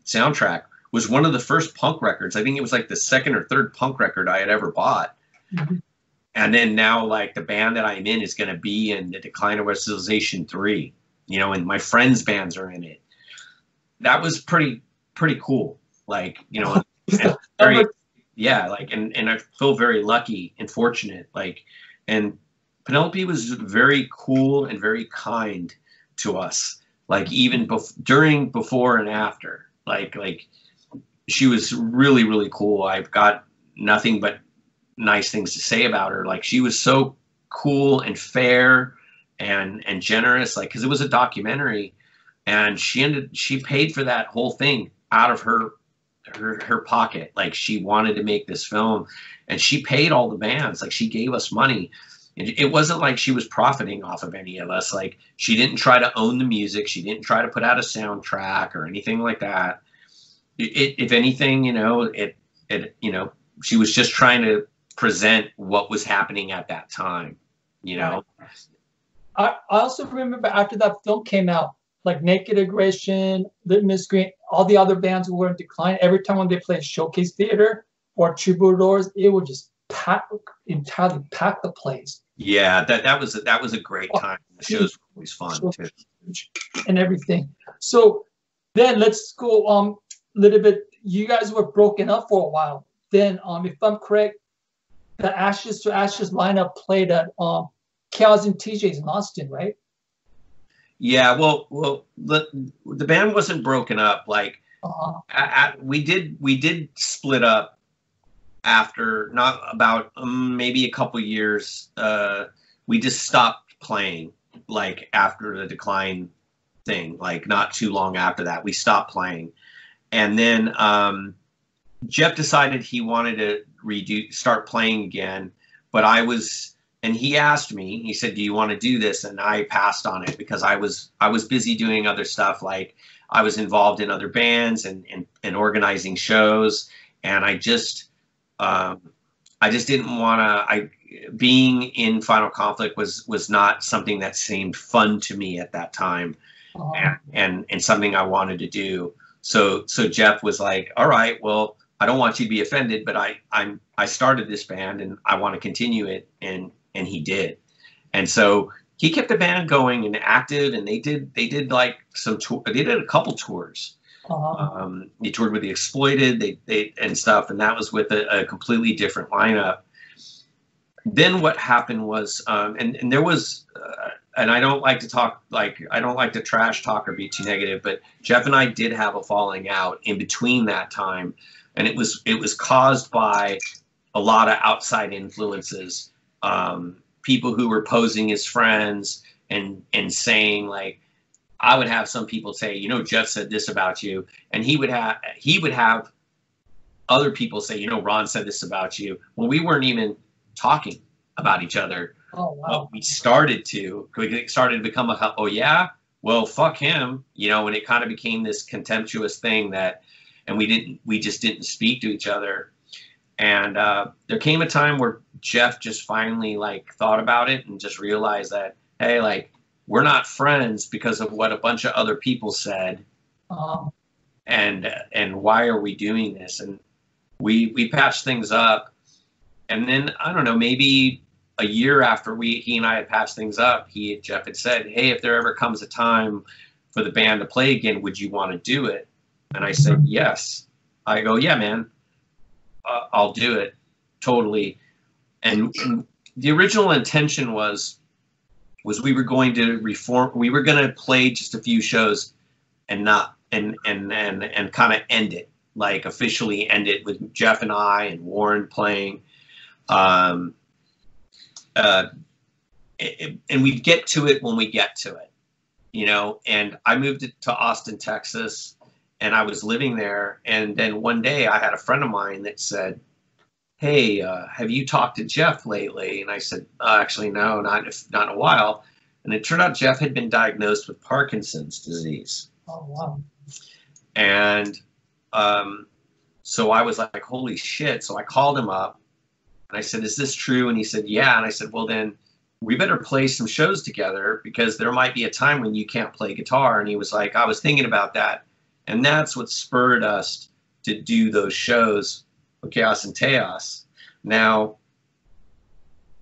soundtrack was one of the first punk records. I think it was like the second or third punk record I had ever bought. And then now, like, the band that I'm in is going to be in the Decline of Western Civilization 3, you know, and my friends' bands are in it. That was pretty cool. Like, you know, very, yeah, like, and I feel very lucky and fortunate. Like, and Penelope was very cool and very kind to us. Like, even during, before, and after. Like she was really, really cool. I've got nothing but nice things to say about her. Like, she was so cool and fair and generous, like, because it was a documentary, and she paid for that whole thing out of her pocket. Like, she wanted to make this film, and she paid all the bands. Like, she gave us money. It wasn't like she was profiting off of any of us. Like, she didn't try to own the music, she didn't try to put out a soundtrack or anything like that. If anything, you know, you know, she was just trying to present what was happening at that time, you know. I also remember after that film came out, like Naked Aggression, Litmus Green, all the other bands who were in decline, every time when they played Showcase Theater or Troubadours, it would just entirely pack the place. Yeah, that was a great time. The shows were always fun too, and everything. So then let's go a little bit. You guys were broken up for a while. Then, if I'm correct, the Ashes to Ashes lineup played at Chaos and TJ's in Austin, right? Yeah, well, the band wasn't broken up. Like, we did split up after not about maybe a couple years. We just stopped playing, like after the Decline thing. Like not too long after that, we stopped playing, and then Jeff decided he wanted to start playing again, but and he asked me, he said, do you want to do this? And I passed on it because I was busy doing other stuff. Like I was involved in other bands and organizing shows. And I just didn't want to, being in Final Conflict was not something that seemed fun to me at that time, and something I wanted to do. So Jeff was like, all right, well, I don't want you to be offended, but I started this band and I want to continue it. And he did. And so he kept the band going and active, and they did like they did a couple tours. He toured with the Exploited, they and stuff, and that was with a completely different lineup. Then what happened was, and there was, and I don't like to trash talk or be too negative, but Jeff and I did have a falling out in between that time, and it was caused by a lot of outside influences. People who were posing as friends and saying, like, I would have some people say, you know, Jeff said this about you, and he would have other people say, you know, Ron said this about you, when we weren't even talking about each other. Oh, wow. We started to become oh yeah, well, fuck him, you know, and it kind of became this contemptuous thing and we just didn't speak to each other. And there came a time where Jeff just finally like thought about it and just realized that, hey, like, we're not friends because of what a bunch of other people said. And why are we doing this? And we patched things up. And then, I don't know, maybe a year after he and I had patched things up, Jeff had said, hey, if there ever comes a time for the band to play again, would you want to do it? And I said, yes. I go, yeah, man. I'll do it totally. And the original intention was we were going to we were going to play just a few shows and kind of end it, like officially end it with Jeff and I and Warren playing. And we'd get to it when we get to it, you know. And I moved to Austin, Texas, and I was living there. And then one day I had a friend of mine that said, hey, have you talked to Jeff lately? And I said, actually, no, not in a while. And it turned out Jeff had been diagnosed with Parkinson's disease. Oh, wow. And so I was like, holy shit. So I called him up and I said, is this true? And he said, yeah. And I said, well, then we better play some shows together because there might be a time when you can't play guitar. And he was like, I was thinking about that. And that's what spurred us to do those shows for Chaos and Tejas. Now,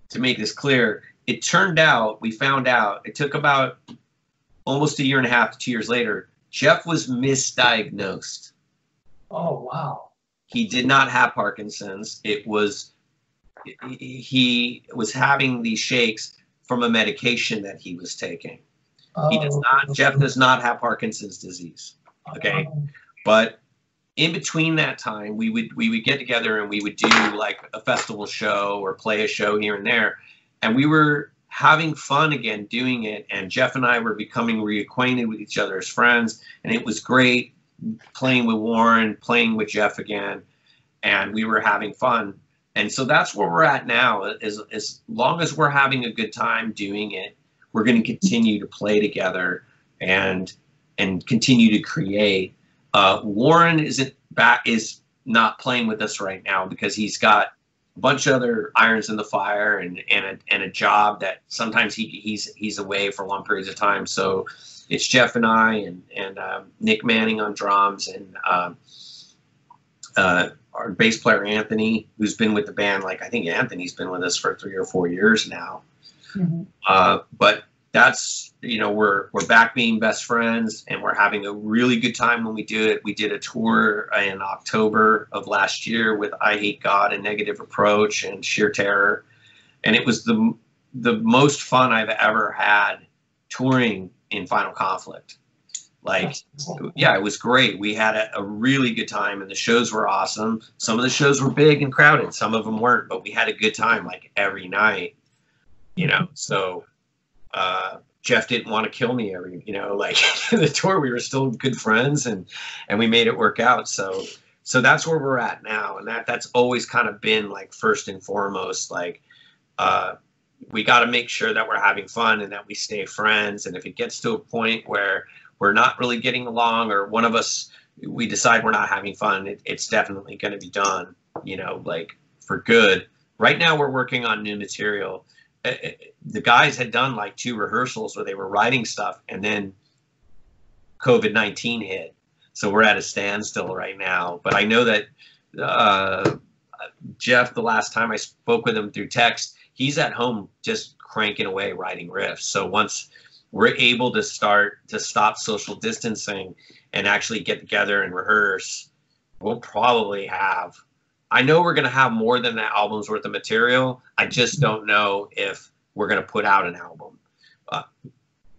to make this clear, it turned out, we found out, it took about almost a year and a half to 2 years later, Jeff was misdiagnosed. Oh, wow. He did not have Parkinson's. He was having these shakes from a medication that he was taking. Jeff does not have Parkinson's disease. Okay. But in between that time, we would get together and we would do like a festival show or play a show here and there. And we were having fun again doing it. And Jeff and I were becoming reacquainted with each other as friends. And it was great playing with Warren, playing with Jeff again. And we were having fun. And so that's where we're at now. As long as we're having a good time doing it, we're going to continue to play together and continue to create. Warren is not playing with us right now because he's got a bunch of other irons in the fire and a job that sometimes he's away for long periods of time. So it's Jeff and I and Nick Manning on drums and our bass player Anthony, who's been with the band. Like I think Anthony's been with us for 3 or 4 years now. But that's, you know, we're back being best friends, and we're having a really good time when we do it. We did a tour in October of last year with I Hate God and Negative Approach and Sheer Terror, and it was the most fun I've ever had touring in Final Conflict. Like, yeah, it was great. We had a really good time, and the shows were awesome. Some of the shows were big and crowded, some of them weren't, but we had a good time like every night, you know. So Jeff didn't want to kill me every, you know, like the tour, we were still good friends, and we made it work out. So that's where we're at now, and that's always kind of been like first and foremost, like we got to make sure that we're having fun and that we stay friends. And if it gets to a point where we're not really getting along, or one of us, we decide we're not having fun, it's definitely going to be done, you know, like for good. Right now we're working on new material. The guys had done like 2 rehearsals where they were writing stuff, and then COVID-19 hit. So we're at a standstill right now. But I know that Jeff, the last time I spoke with him through text, he's at home just cranking away writing riffs. So once we're able to stop social distancing and actually get together and rehearse, we'll probably have, I know we're going to have more than an album's worth of material. I just don't know if we're going to put out an album.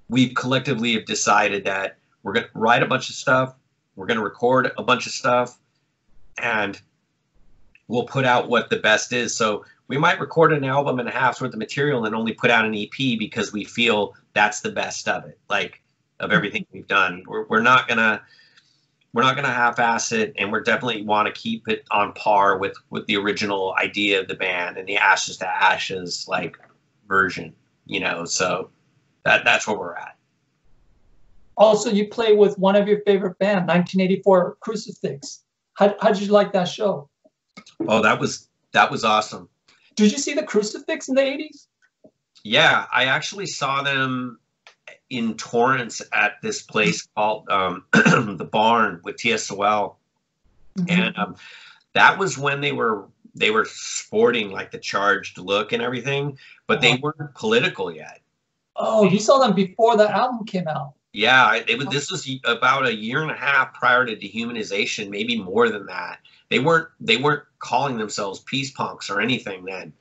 We collectively have decided that we're going to write a bunch of stuff, we're going to record a bunch of stuff, and we'll put out what the best is. So we might record an album and a half's worth of material and only put out an EP because we feel that's the best of it, like of everything we've done. We're not gonna half-ass it, and we're definitely want to keep it on par with the original idea of the band and the Ashes to Ashes like version, you know. So that's where we're at. Also, you play with one of your favorite band, 1984 Crucifix. How did you like that show? Oh, that was awesome. Did you see the Crucifix in the 80s? Yeah, I actually saw them in Torrance at this place called the Barn with T.S. Sewell, and that was when they were sporting like the charged look and everything, but they weren't political yet. Oh, you saw them before the album came out. Yeah, this was about 1.5 years prior to Dehumanization, maybe more than that. They weren't calling themselves peace punks or anything then.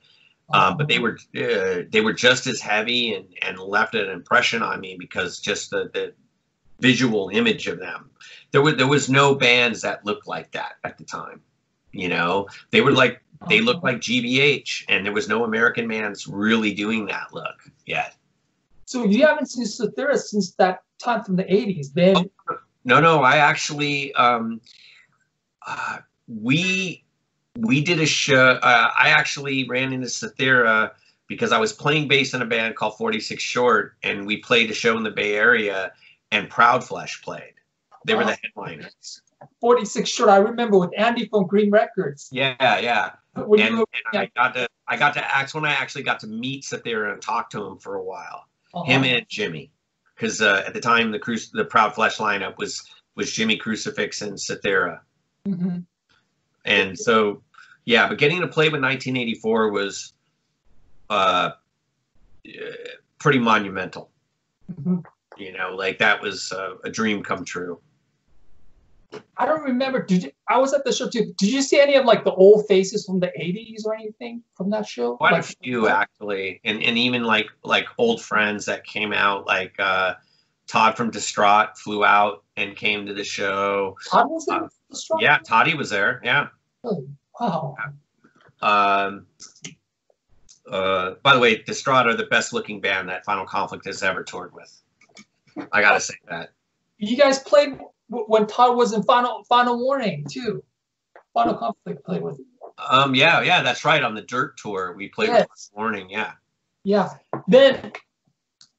But they were just as heavy and left an impression on me because just the visual image of them. There was no bands that looked like that at the time. You know, they looked like GBH, and there was no American bands really doing that look yet. So you haven't seen Cythera since that time from the 80s, then? Oh, no. I actually we did a show. I actually ran into Cythera because I was playing bass in a band called 46 Short, and we played a show in the Bay Area, and Proud Flesh played. They were the headliners. 46 Short, I remember, with Andy from Green Records. Yeah. And I got to act when I actually got to meet Cythera and talk to him for a while. Him and Jimmy, because at the time the Proud Flesh lineup was Jimmy Crucifix and Cythera. And so, yeah, but getting to play with 1984 was pretty monumental. You know, like that was a dream come true. I don't remember. I was at the show too. Did you see any of like the old faces from the 80s or anything from that show? Quite a few actually, and even like old friends that came out. Like Todd from Distraught flew out and came to the show. Todd was there? Yeah, Toddy was there. Yeah. Oh, wow. By the way, Distraught are the best looking band that Final Conflict has ever toured with. I gotta say that. You guys played when Todd was in Final Warning too. Final Conflict played with him. Yeah, that's right. On the Dirt tour, we played with Final Warning. Yeah. Then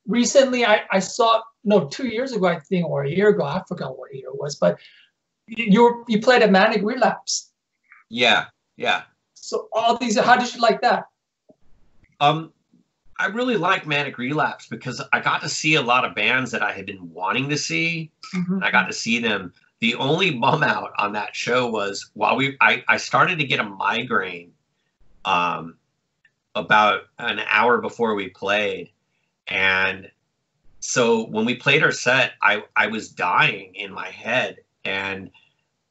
recently, I saw 2 years ago, I think, or a year ago. I forgot what year it was, but you played a Manic Relapse. Yeah. So all these, how did you like that? I really like Manic Relapse because I got to see a lot of bands that I had been wanting to see. Mm-hmm. And I got to see them. The only bum out on that show was while I started to get a migraine about an hour before we played. And so when we played our set, I was dying in my head. And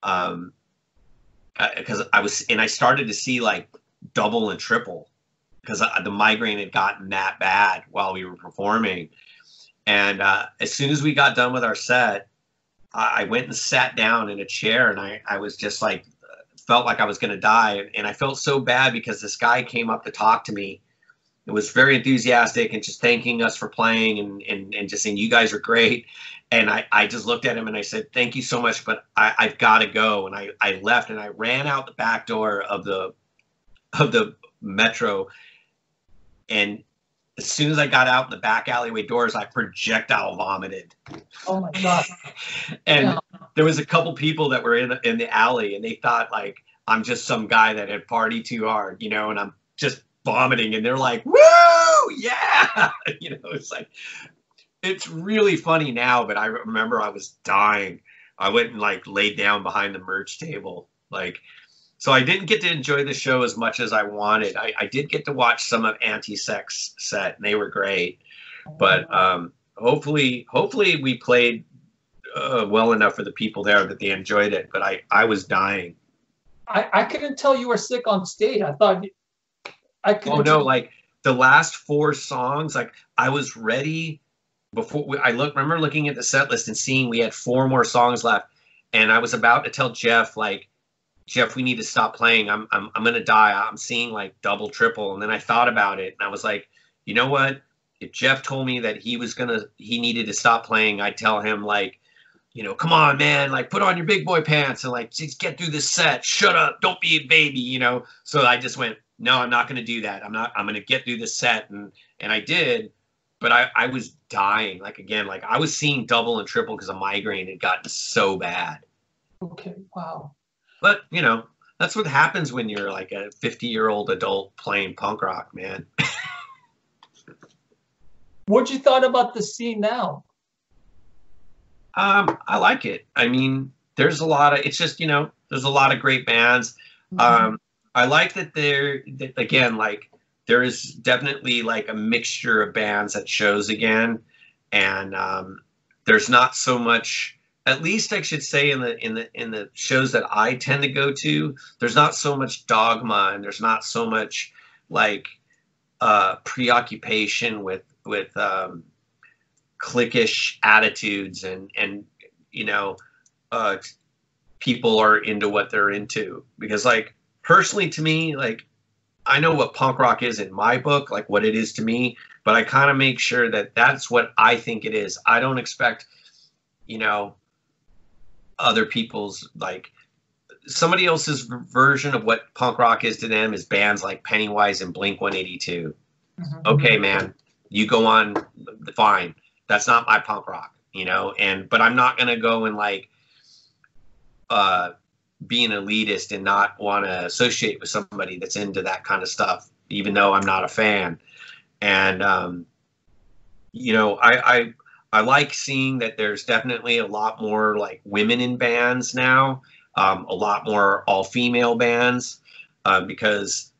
because I started to see like double and triple because the migraine had gotten that bad while we were performing. And as soon as we got done with our set, I went and sat down in a chair, and I was just like, felt like I was going to die. And I felt so bad because this guy came up to talk to me. It was very enthusiastic and just thanking us for playing and just saying, you guys are great. And I just looked at him and I said, thank you so much, but I've got to go. And I left and I ran out the back door of the Metro. And as soon as I got out in the back alleyway doors, I projectile vomited. Oh my God. And there was a couple people that were in the alley, and they thought like I'm just some guy that had partied too hard, you know, and I'm just vomiting, and they're like, woo, yeah. You know, it's like, it's really funny now, but I remember I was dying. I went and like laid down behind the merch table. Like, so I didn't get to enjoy the show as much as I wanted. I did get to watch some of Anti-Sex set, and they were great. But hopefully we played well enough for the people there that they enjoyed it. But I was dying. I couldn't tell you were sick on stage. I thought I couldn't. Oh no, like the last 4 songs, like I was ready before remember looking at the set list and seeing we had 4 more songs left, and I was about to tell Jeff, like, Jeff, we need to stop playing. I'm gonna die. I'm seeing like double, triple. And then I thought about it, and I was like, you know what? If Jeff told me that he needed to stop playing, I'd tell him like, you know, come on, man, like put on your big boy pants and like just get through this set. Shut up, don't be a baby, you know. So I just went, no, I'm not gonna do that. I'm gonna get through this set, and I did. But I was dying. Like again, like I was seeing double and triple because a migraine had gotten so bad. Okay, wow. But, you know, that's what happens when you're like a 50-year-old adult playing punk rock, man. What you thought about the scene now? I like it. I mean, there's a lot of great bands. Mm-hmm. I like that again, like there is definitely like a mixture of bands at shows again. And there's not so much, at least I should say in the shows that I tend to go to, there's not so much dogma, and there's not so much like preoccupation with cliquish attitudes and you know people are into what they're into. Because like personally to me, like I know what punk rock is in my book, like what it is to me, but I kind of make sure that that's what I think it is. I don't expect, you know, other people's, like somebody else's version of what punk rock is to them is bands like Pennywise and Blink-182. Mm-hmm. Okay, man, you go on, fine. That's not my punk rock, you know, but I'm not going to go and like be an elitist and not want to associate with somebody that's into that kind of stuff, even though I'm not a fan. And, you know, I like seeing that there's definitely a lot more like women in bands now, a lot more all-female bands, because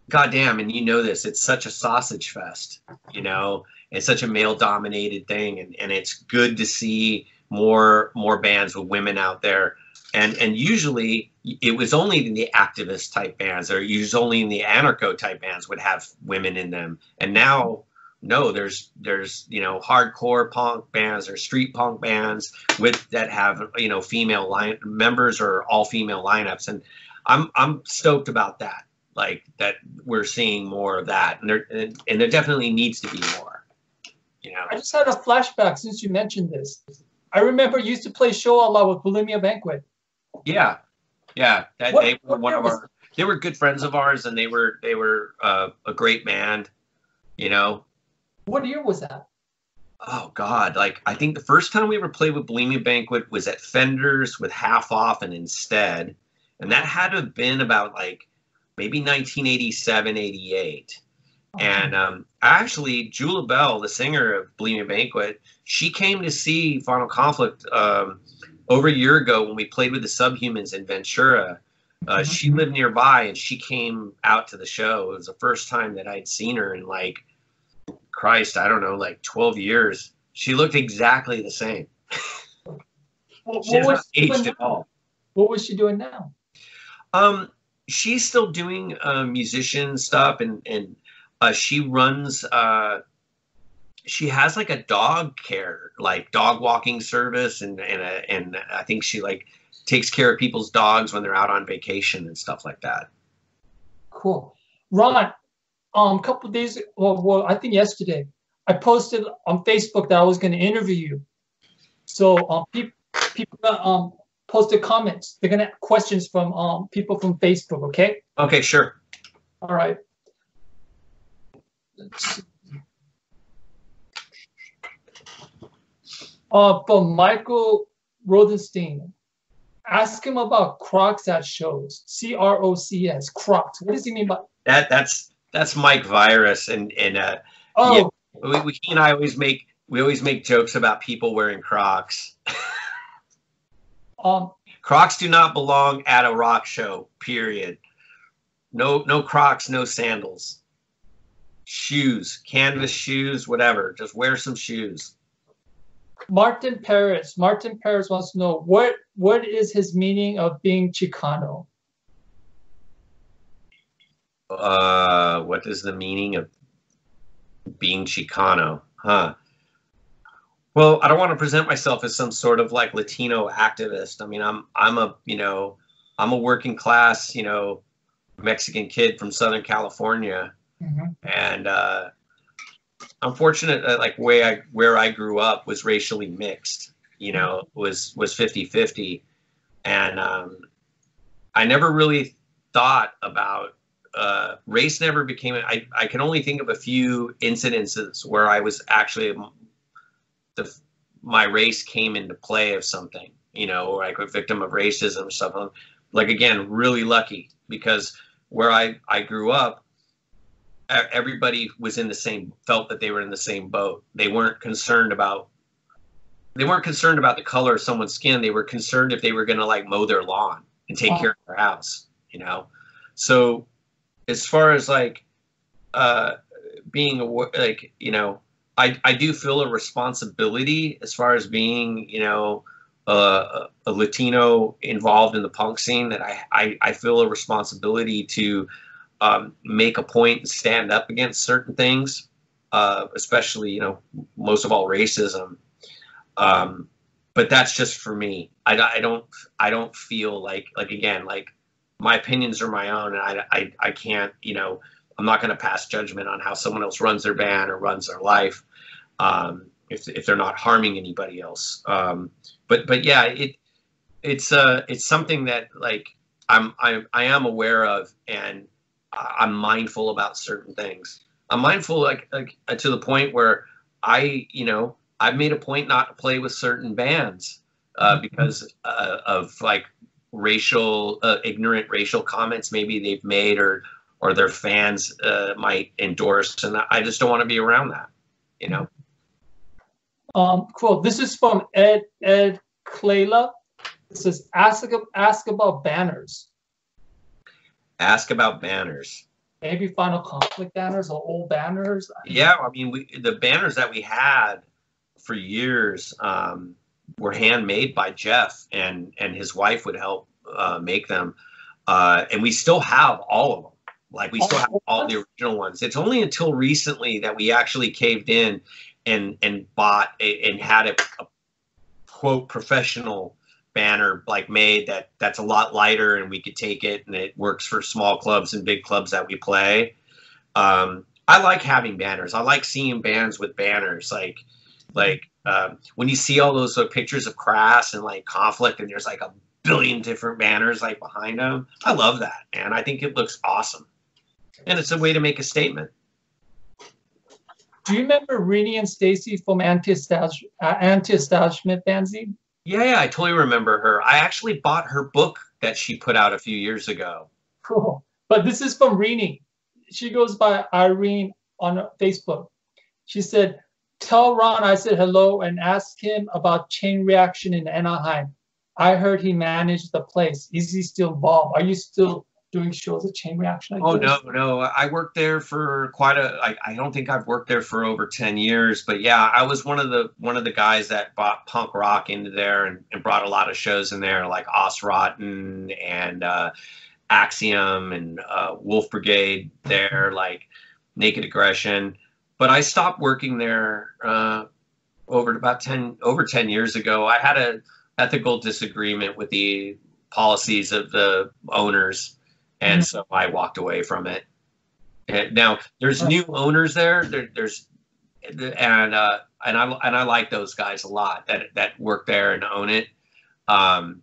goddamn, and you know this, it's such a sausage fest, you know, it's such a male-dominated thing, and it's good to see more bands with women out there. And usually it was only in the activist type bands, or usually only in the anarcho type bands would have women in them. And now, no, there's you know, hardcore punk bands or street punk bands that have, you know, female members or all female lineups, and I'm stoked about that. Like that we're seeing more of that, and there definitely needs to be more. You know, I just had a flashback since you mentioned this. I remember you used to play show a lot with Bulimia Banquet. Yeah. They were good friends of ours, and they were a great band. You know. What year was that? Oh God, like I think the first time we ever played with Bulimia Banquet was at Fender's with Half Off and Instead, and that had to have been about like maybe 1987, 88. And actually, Jula Bell, the singer of Believe Me Banquet, she came to see Final Conflict over a year ago when we played with the Subhumans in Ventura. She lived nearby, and she came out to the show. It was the first time that I'd seen her in, like, Christ, I don't know, like 12 years. She looked exactly the same. She has not aged at all. What was she doing now? She's still doing musician stuff, and she runs. She has like a dog care, like dog walking service, and I think she like takes care of people's dogs when they're out on vacation and stuff like that. Cool, Ron. A couple of days, well, I think yesterday, I posted on Facebook that I was going to interview you. So people posted comments. They're gonna questions from people from Facebook. Okay. Okay, sure. All right. Let's see. From Michael Rodenstein, ask him about Crocs at shows. CROCS, Crocs. What does he mean by that? That's Mike Virus, and yeah, he and I always make jokes about people wearing Crocs. Crocs do not belong at a rock show. Period. No Crocs, no sandals. Shoes, canvas shoes, whatever. Just wear some shoes. Martin Paris wants to know what is his meaning of being Chicano? What is the meaning of being Chicano? Huh. Well, I don't want to present myself as some sort of like Latino activist. I mean, I'm a working class, Mexican kid from Southern California, and I'm fortunate that like where I grew up was racially mixed. Was 50-50, and I never really thought about race. Never became. I can only think of a few incidences where I was actually my race came into play of something, or like a victim of racism or something. Like, again, really lucky, because where I grew up, everybody was felt that they were in the same boat. They weren't concerned about the color of someone's skin. They were concerned if they were going to like mow their lawn and take care of their house, So as far as like being like, I do feel a responsibility as far as being, a Latino involved in the punk scene, that I feel a responsibility to make a point and stand up against certain things, especially, most of all racism. But that's just for me. I don't feel like again, like my opinions are my own, and I can't, I'm not going to pass judgment on how someone else runs their band or runs their life, if they're not harming anybody else. But yeah, it's something that like I am aware of, and I'm mindful about certain things. I'm mindful like to the point where I've made a point not to play with certain bands because of like ignorant racial comments maybe they've made, or their fans might endorse, and I just don't want to be around that, Cool. This is from Ed Clayla. It says, ask about banners. Ask about banners. Maybe Final Conflict banners or old banners. Yeah, I mean, the banners that we had for years were handmade by Jeff, and his wife would help make them, and we still have all of them. Like, we still have all the original ones. It's only until recently that we actually caved in and bought and had a quote professional banner like made that's a lot lighter, and we could take it, and it works for small clubs and big clubs that we play. I like having banners. I like seeing bands with banners. Like when you see all those pictures of Crass and like Conflict, and there's like a billion different banners like behind them. I love that, and I think it looks awesome, and it's a way to make a statement. Do you remember Rini and Stacy from Anti-Establishment fanzine? Yeah, I totally remember her. I actually bought her book that she put out a few years ago. Cool. But this is from Rini. She goes by Irene on Facebook. She said, "Tell Ron I said hello and ask him about Chain Reaction in Anaheim. I heard he managed the place. Is he still involved? Are you still doing shows at Chain Reaction?" Oh, no. I worked there for I don't think I've worked there for over 10 years, but yeah, I was one of the guys that brought punk rock into there and brought a lot of shows in there, like Rotten and Axiom and Wolf Brigade there, like Naked Aggression. But I stopped working there over 10 years ago. I had a ethical disagreement with the policies of the owners. And so I walked away from it. And now there's new owners there. And I like those guys a lot that work there and own it. But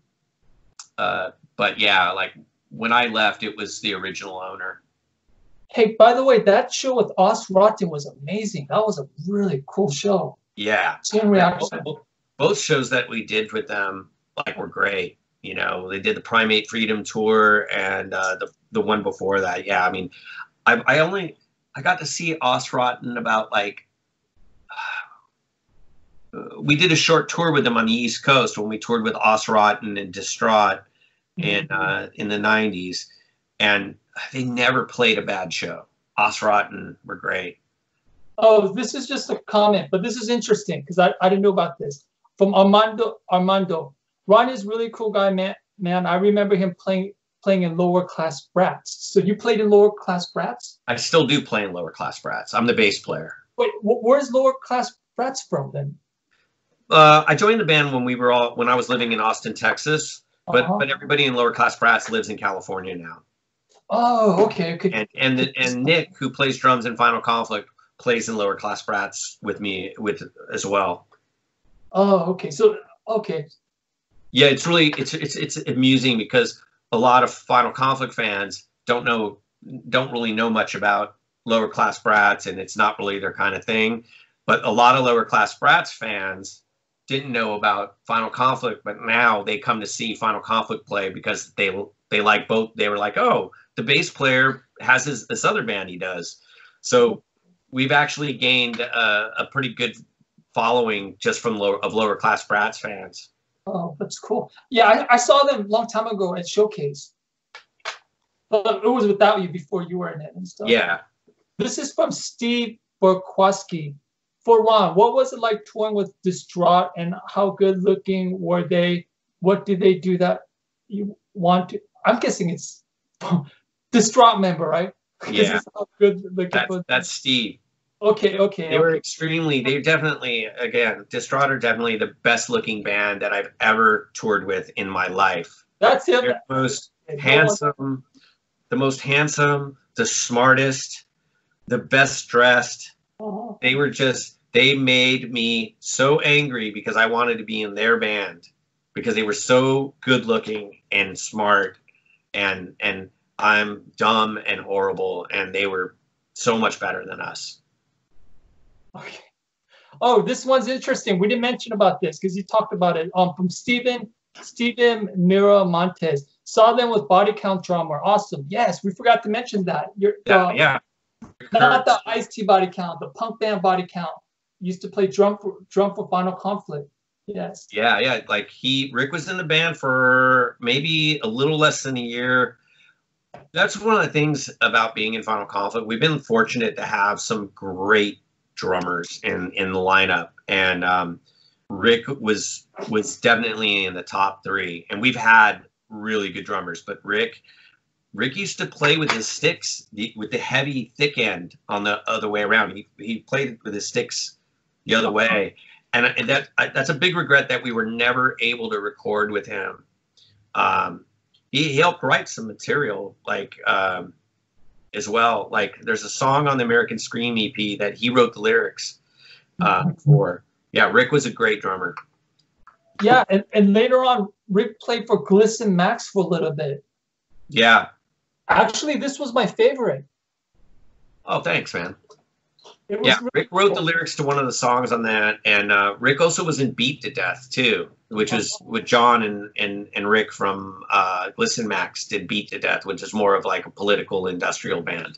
yeah, like when I left, it was the original owner. Hey, by the way, that show with Rotten was amazing. That was a really cool show. Yeah. Chain Reaction. Both shows that we did with them were great. You know, they did the Primate Freedom Tour and the one before that. Yeah, I mean, I got to see Rotten about we did a short tour with them on the East Coast when we toured with Rotten and Distraught in the 90s, and they never played a bad show. Rotten were great. Oh, this is just a comment, but this is interesting because I didn't know about this. From Armando. Ron is really cool guy, man. I remember him playing in Lower Class Brats. So you played in Lower Class Brats? I still do play in Lower Class Brats. I'm the bass player. Wait, where's Lower Class Brats from then? I joined the band when I was living in Austin, Texas. But everybody in Lower Class Brats lives in California now. Oh, okay. And Nick, who plays drums in Final Conflict, plays in Lower Class Brats with me as well. Oh, okay. So okay. Yeah, it's amusing because a lot of Final Conflict fans don't really know much about Lower Class Brats, and it's not really their kind of thing. But a lot of Lower Class Brats fans didn't know about Final Conflict, but now they come to see Final Conflict play because they like both. They were like, oh, the bass player has this other band he does. So we've actually gained a pretty good following just from Lower Class Brats fans. Oh, that's cool. Yeah, I saw them a long time ago at Showcase. But it was without you before you were in it and stuff. Yeah. This is from Steve Borkowski. For Ron, what was it like touring with Distraught, and how good looking were they? What did they do that you want to? I'm guessing it's Distraught member, right? Yeah. Good looking. That's Steve. Okay. They definitely, again, Distraught are definitely the best looking band that I've ever toured with in my life. That's it. They're the most handsome, the smartest, the best dressed. They made me so angry because I wanted to be in their band because they were so good looking and smart, and I'm dumb and horrible, and they were so much better than us. Okay. Oh, this one's interesting. We didn't mention about this because you talked about it. From Steven Miramontes. Saw them with Body Count drummer. Awesome. Yes, we forgot to mention that. Yeah. Not the Ice-T Body Count, the punk band Body Count. Used to play drum for Final Conflict. Yes. Yeah. Like Rick was in the band for maybe a little less than a year. That's one of the things about being in Final Conflict. We've been fortunate to have some great drummers in the lineup, and Rick was definitely in the top 3. And we've had really good drummers, but Rick used to play with his sticks, with the heavy thick end on the other way around. He played with his sticks the other way, and that's a big regret that we were never able to record with him. He helped write some material as well. Like there's a song on the American Scream EP that he wrote the lyrics for. Yeah, Rick was a great drummer. Yeah, and later on, Rick played for Glisten Max for a little bit. Yeah. Actually, this was my favorite. Oh, thanks, man. Yeah, really Rick wrote the lyrics to one of the songs on that, and Rick also was in Beat to Death too, which is with John and Rick from Glisten Max did Beat to Death, which is more of like a political industrial band.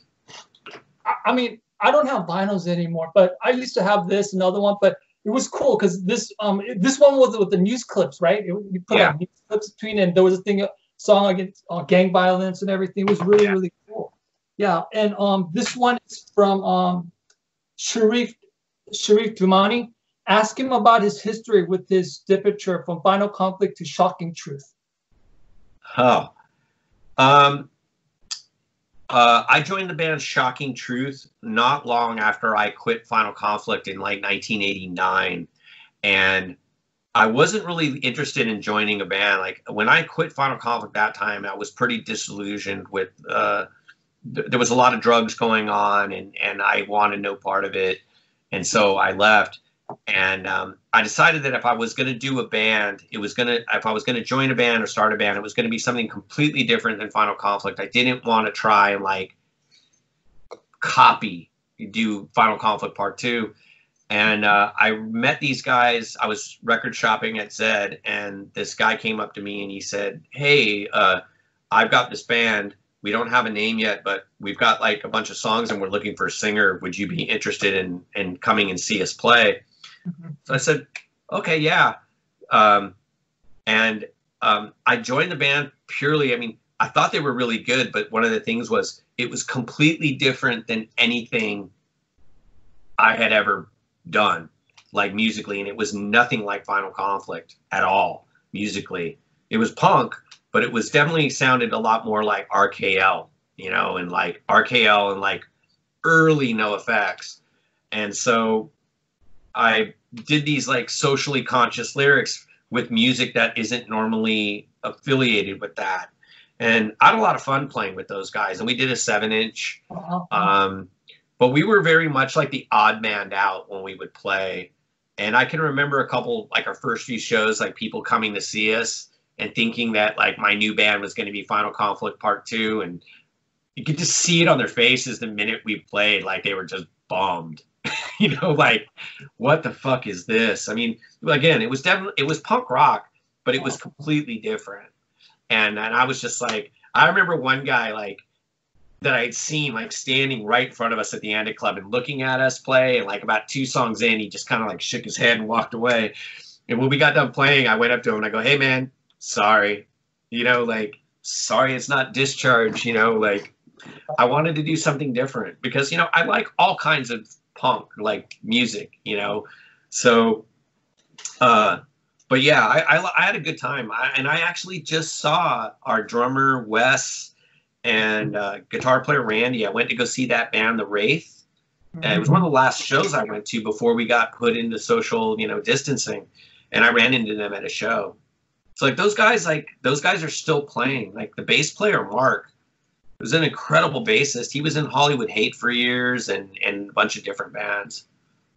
I mean, I don't have vinyls anymore, but I used to have this another one, but it was cool because this one was with the news clips, right? You put Yeah. like news clips between, and there was a song against gang violence and everything. It was really Yeah. really cool. Yeah, and this one is from Sharif Dumani. Ask him about his history with his departure from Final Conflict to Shocking Truth. Oh. I joined the band Shocking Truth not long after I quit Final Conflict in like 1989. And I wasn't really interested in joining a band. Like when I quit Final Conflict that time, I was pretty disillusioned with, there was a lot of drugs going on and I wanted no part of it. And so I left. And I decided that if I was going to do a band, if I was going to join a band or start a band, it was going to be something completely different than Final Conflict. I didn't want to try and like do Final Conflict Part 2. And I met these guys. I was record shopping at Zed, and this guy came up to me and he said, "Hey, I've got this band. We don't have a name yet, but we've got like a bunch of songs and we're looking for a singer. Would you be interested in coming and see us play?" Mm-hmm. So I said, "Okay, yeah." I joined the band purely, I mean, I thought they were really good, but one of the things was it was completely different than anything I had ever done, like musically, and it was nothing like Final Conflict at all musically. It was punk, but it was definitely sounded a lot more like RKL, you know, and like RKL and like early NoFX. And so I did these like socially conscious lyrics with music that isn't normally affiliated with that. And I had a lot of fun playing with those guys. And we did a 7-inch. But we were very much like the odd man out when we would play. And I can remember a couple, like our first few shows, like people coming to see us and thinking that like my new band was going to be Final Conflict Part 2. And you could just see it on their faces the minute we played, like they were just bummed. You know, like, what the fuck is this? I mean, again, it was punk rock, but it was completely different. And I was just like, I remember one guy like that I'd seen like standing right in front of us at the Andy Club and looking at us play. And like about 2 songs in, he just kind of like shook his head and walked away. And when we got done playing, I went up to him and I go, "Hey man, sorry, you know, like, sorry, it's not Discharge, you know, like I wanted to do something different because, you know, I like all kinds of punk, like music, you know, so, but yeah, I had a good time. And I actually just saw our drummer, Wes, and guitar player, Randy. I went to go see that band, The Wraith. And it was one of the last shows I went to before we got put into social, you know, distancing. And I ran into them at a show. So like those guys are still playing. Like the bass player, Mark, was an incredible bassist. He was in Hollywood Hate for years and a bunch of different bands.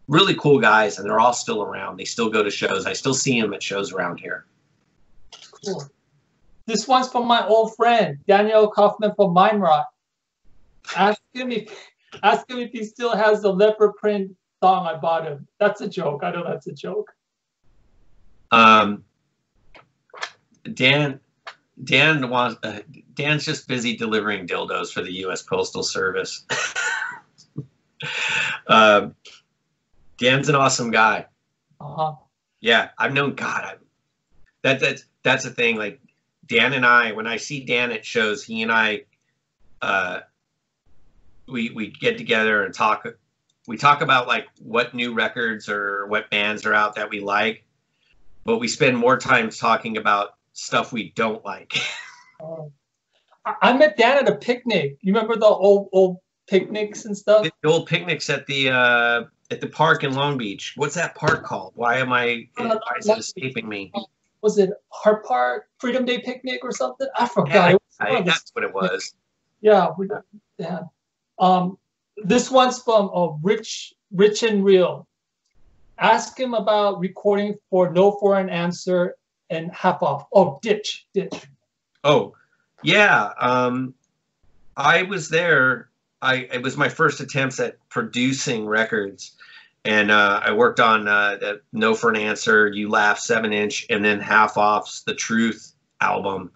Really cool guys, and they're all still around. They still go to shows. I still see them at shows around here. Cool. This one's from my old friend, Daniel Kaufman from Mind Rot. Ask him if he still has the leopard print thong I bought him. That's a joke. I know that's a joke. Dan's just busy delivering dildos for the U.S. Postal Service. Dan's an awesome guy. Yeah, I've known God. That's the thing. Like Dan and I, when I see Dan at shows, he and I, we get together and talk. We talk about like what new records or what bands are out that we like, but we spend more time talking about stuff we don't like. I met Dan at a picnic. You remember the old picnics and stuff? The old picnics at the park in Long Beach. What's that park called? Why is it escaping me? Was it Hart Park Freedom Day picnic or something? I forgot. Yeah, that's what it was. Yeah, this one's from Rich and Real. Ask him about recording for No For an Answer and Half Off. Oh, Ditch. Oh, yeah. I was there. It was my first attempts at producing records, and I worked on the No For an Answer, You Laugh 7-inch, and then Half Off's The Truth album.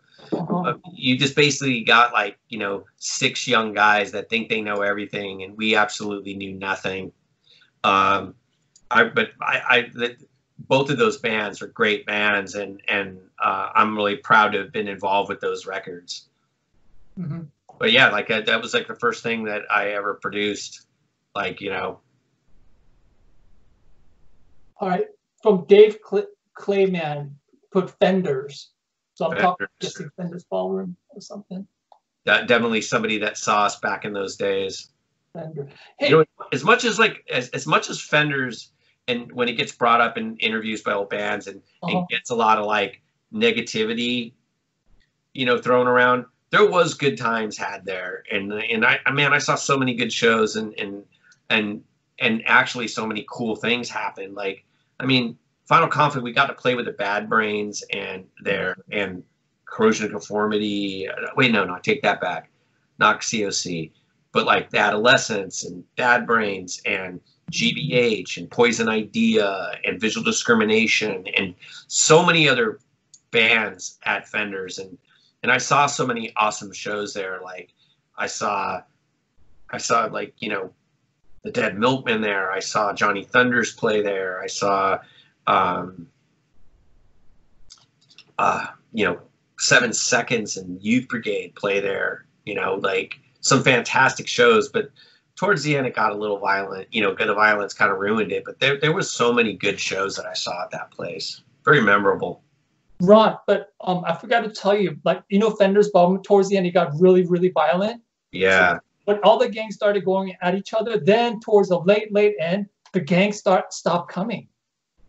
You just basically got like, you know, 6 young guys that think they know everything, and we absolutely knew nothing. Both of those bands are great bands, and I'm really proud to have been involved with those records. Mm-hmm. But yeah, like that was like the first thing that I ever produced, like, you know. All right, from Dave Clayman, put Fenders. So I'm guessing Fenders Ballroom or something. Definitely somebody that saw us back in those days. Fender. Hey, you know, as much as Fenders, and when it gets brought up in interviews by old bands, and it gets a lot of like negativity, you know, thrown around, there was good times had there, and I saw so many good shows, and actually so many cool things happen. Like, I mean, Final Conflict, we got to play with the Bad Brains and Corrosion of Conformity. Wait, no, I take that back. Not COC, but like the Adolescents and Bad Brains and GBH and Poison Idea and Visual Discrimination and so many other bands at Fenders, and I saw so many awesome shows there. Like I saw like, you know, the Dead Milkmen there. I saw Johnny Thunders play there. I saw you know, 7 Seconds and Youth Brigade play there. You know, like some fantastic shows, but towards the end it got a little violent. You know, the violence kind of ruined it. But there was so many good shows that I saw at that place. Very memorable. Ron, but I forgot to tell you, like, you know, Fender's Ballroom, towards the end, it got really, really violent. Yeah. So when all the gangs started going at each other, then towards the late end, the gangs stopped coming.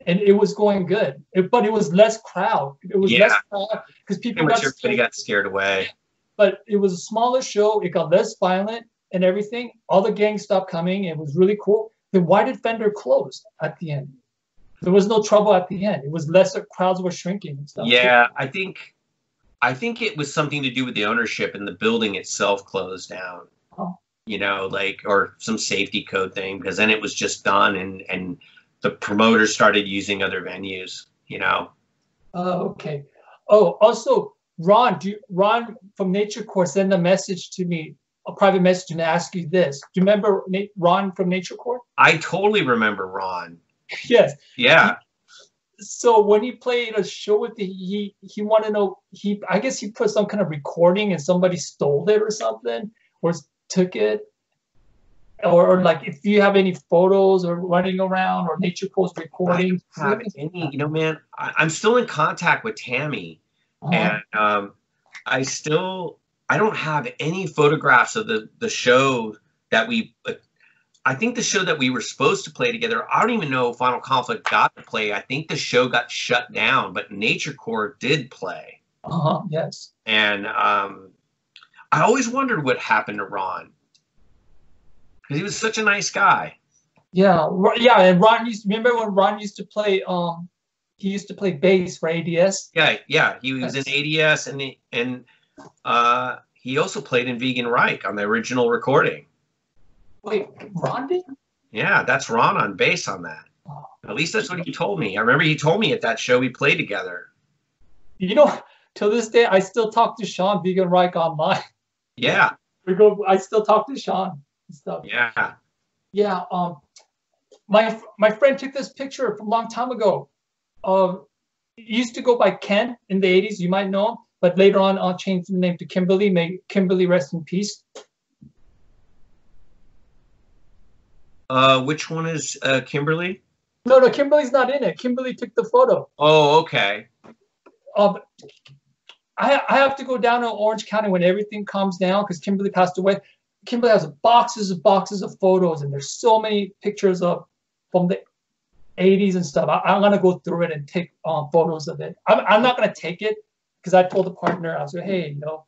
And it was going good. But it was less crowd. It was less crowd because people got scared away. But it was a smaller show. It got less violent and everything. All the gangs stopped coming. It was really cool. Then why did Fender close at the end? There was no trouble at the end. It was lesser, crowds were shrinking and stuff. Yeah, I think it was something to do with the ownership, and the building itself closed down. Oh. You know, like, or some safety code thing, because then it was just done, and the promoters started using other venues, you know. Okay. Oh, also, Ron from Nature Corps sent a message to me, a private message, and ask you this. Do you remember Ron from Nature Corps? I totally remember Ron. Yes. Yeah. So when he played a show with he wanted to know, I guess he put some kind of recording and somebody stole it or something, or took it, or like if you have any photos or running around or Nature Corps recording. I don't have any, you know, man. I'm still in contact with Tammy, and I don't have any photographs of the show that we. I think the show that we were supposed to play together, I don't even know if Final Conflict got to play. I think the show got shut down, but Nature Corps did play. Yes. And I always wondered what happened to Ron, because he was such a nice guy. Yeah. And remember when Ron used to play? He used to play bass for ADS. Yeah. He was in ADS, and he also played in Vegan Reich on the original recording. Wait, Ron did? Yeah, that's Ron on bass on that. At least that's what he told me. I remember he told me at that show we played together. You know, till this day, I still talk to Sean Vegan Reich online. Yeah. I still talk to Sean and stuff. Yeah. Yeah. My friend took this picture from a long time ago. He used to go by Ken in the 80s. You might know him, but later on, I'll change the name to Kimberly. May Kimberly rest in peace. Which one is Kimberly? No, Kimberly's not in it. Kimberly took the photo. Oh, okay. I have to go down to Orange County when everything calms down because Kimberly passed away. Kimberly has boxes of photos, and there's so many pictures from the 80s and stuff. I'm gonna go through it and take photos of it. I'm not gonna take it because I told the partner, I was like, hey, you know,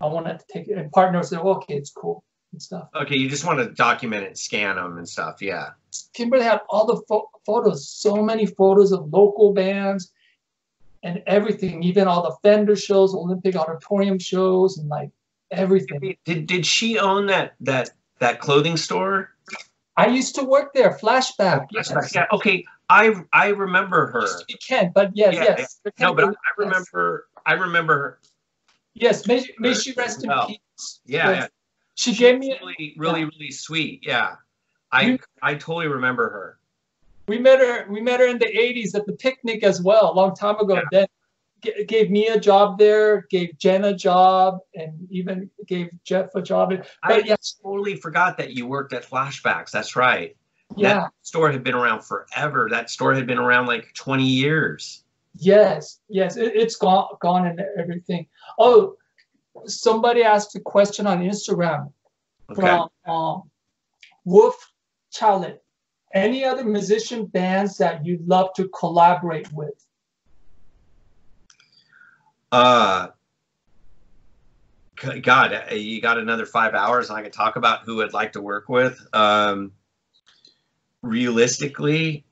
I wanted to take it, and partner said, okay, it's cool. And stuff. Okay, you just want to document it and scan them and stuff, yeah. Kimberly had all the photos, so many photos of local bands and everything, even all the Fender shows, Olympic Auditorium shows, and like everything. Did she own that clothing store? I used to work there. Flashback. Yes. Yeah. Okay, I remember her. You can, but yes. No, but I remember her. Yes, may she rest in peace. Yeah, Yes. yeah. She gave me really sweet. Yeah, we, I totally remember her. we met her in the 80s at the picnic as well, a long time ago. Yeah. Then gave me a job there, gave Jen a job, and even gave Jeff a job. But I totally forgot that you worked at Flashbacks. That's right. Yeah. That store had been around forever. That store had been around like 20 years. Yes, it's gone and everything. Oh, somebody asked a question on Instagram from Wolf Chalet. Any other musician bands that you'd love to collaborate with? God, you got another 5 hours and I could talk about who I'd like to work with. Realistically,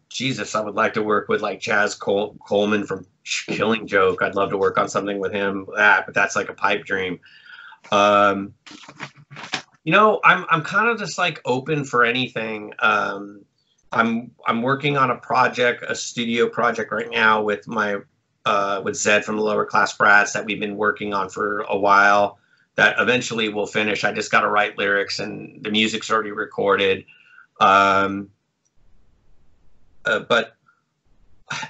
Jesus, I would like to work with like Chaz Coleman from Killing Joke. I'd love to work on something with him, but that's like a pipe dream. You know, I'm kind of just like open for anything. I'm working on a project, a studio project right now with with Zed from the Lower Class Brats that we've been working on for a while. That eventually will finish. I just got to write lyrics and the music's already recorded. But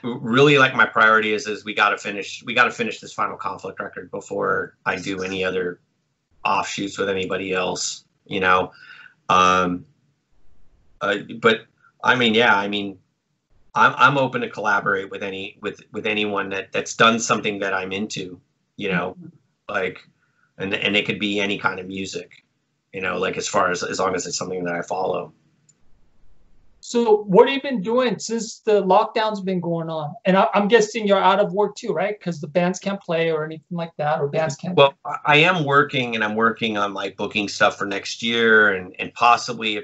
really, like, my priority is we got to finish this Final Conflict record before I do any other offshoots with anybody else, you know. But I mean, yeah, I mean, I'm open to collaborate with anyone that's done something that I'm into, you know, like, and it could be any kind of music, you know, like as long as it's something that I follow. So what have you been doing since the lockdown's been going on? And I'm guessing you're out of work too, right? Because the bands can't play or anything like that, or bands can't. Well, I am working, and I'm working on like booking stuff for next year, and possibly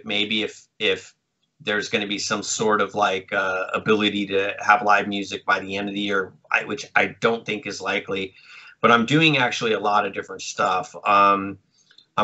if there's going to be some sort of like ability to have live music by the end of the year, which I don't think is likely. But I'm doing actually a lot of different stuff. I'm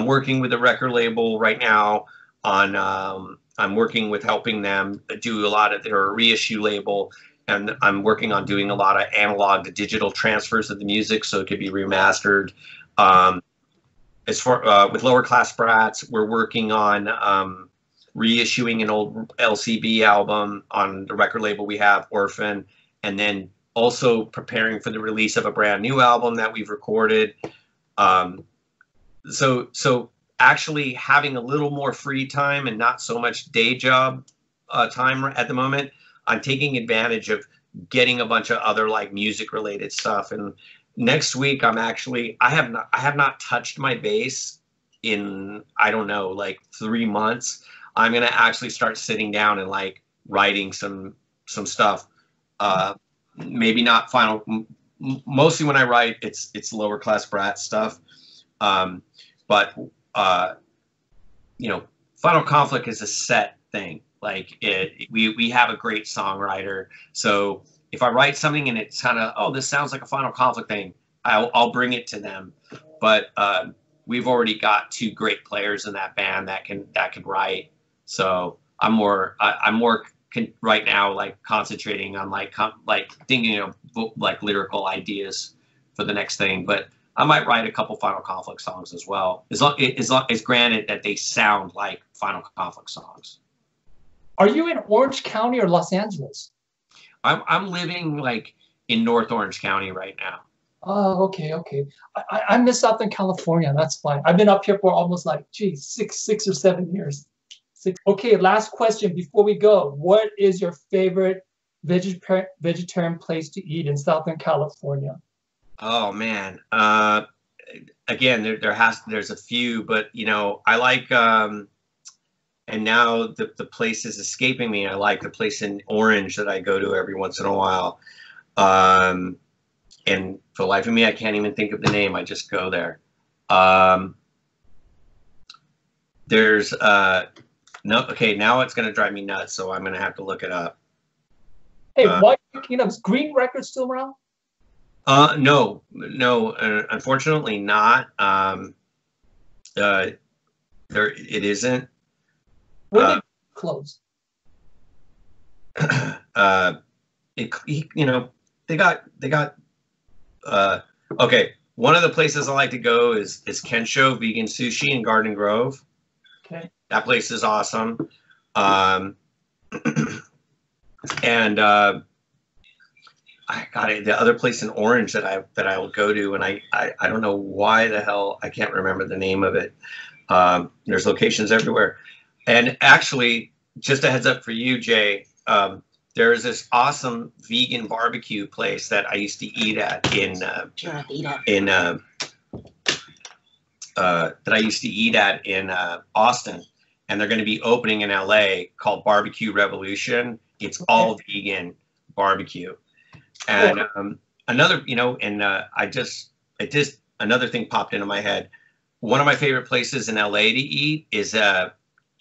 working with a record label right now on. I'm working with helping them do a lot of their reissue label, and I'm working on doing a lot of analog to digital transfers of the music so it could be remastered. As far with Lower Class Brats, we're working on reissuing an old LCB album on the record label we have, Orphan, and then also preparing for the release of a brand new album that we've recorded. So actually having a little more free time and not so much day job time at the moment, I'm taking advantage of getting a bunch of other like music related stuff. And next week I have not touched my bass in, I don't know, like 3 months. I'm going to actually start sitting down and like writing some stuff. Maybe not final, mostly when I write, it's Lower Class Brat stuff. But you know, Final Conflict is a set thing. Like we have a great songwriter. So if I write something and it's kind of, oh, this sounds like a Final Conflict thing, I'll bring it to them. But we've already got 2 great players in that band that can write. So I'm more right now like concentrating on like thinking of like lyrical ideas for the next thing. But I might write a couple Final Conflict songs as well, as long as granted that they sound like Final Conflict songs. Are you in Orange County or Los Angeles? I'm living like in North Orange County right now. Oh, okay. I miss Southern California. That's fine. I've been up here for almost like, geez, six or 7 years. Okay, last question before we go. What is your favorite vegetarian place to eat in Southern California? Oh man. Again, there's a few, but you know, I like and now the place is escaping me. I like the place in Orange that I go to every once in a while. And for the life of me, I can't even think of the name. I just go there. There's no, okay, now it's gonna drive me nuts, so I'm gonna have to look it up. Hey, why is Green Record still around? No, unfortunately not. There it isn't. When did it close? You know, they got. Okay, One of the places I like to go is Kensho Vegan Sushi in Garden Grove. Okay. That place is awesome. And I got it. The other place in Orange that I will go to, and I don't know why the hell I can't remember the name of it. There's locations everywhere. And actually, just a heads up for you, Jay. There is this awesome vegan barbecue place that I used to eat at in Austin, and they're going to be opening in LA, called Barbecue Revolution. It's all vegan barbecue. And another, another thing popped into my head. One of my favorite places in LA to eat is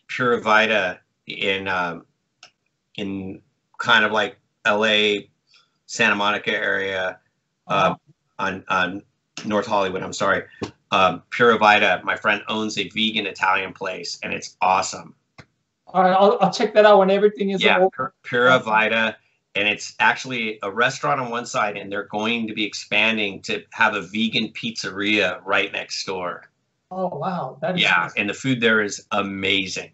Pura Vida in kind of like LA, Santa Monica area, on North Hollywood. I'm sorry. Pura Vida, my friend owns a vegan Italian place, and it's awesome. All right, I'll check that out when everything is over. Pura Vida. And it's actually a restaurant on one side, and they're going to be expanding to have a vegan pizzeria right next door. Oh, wow. That is awesome. And the food there is amazing.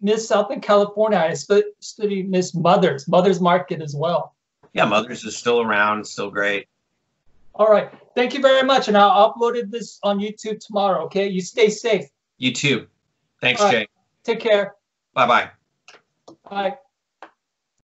Miss Southern California, I study Miss Mother's Market as well. Yeah, Mother's is still around, still great. All right. Thank you very much. And I'll upload this on YouTube tomorrow, okay? You stay safe. You too. Thanks, Jay. Right. Take care. Bye-bye. Bye.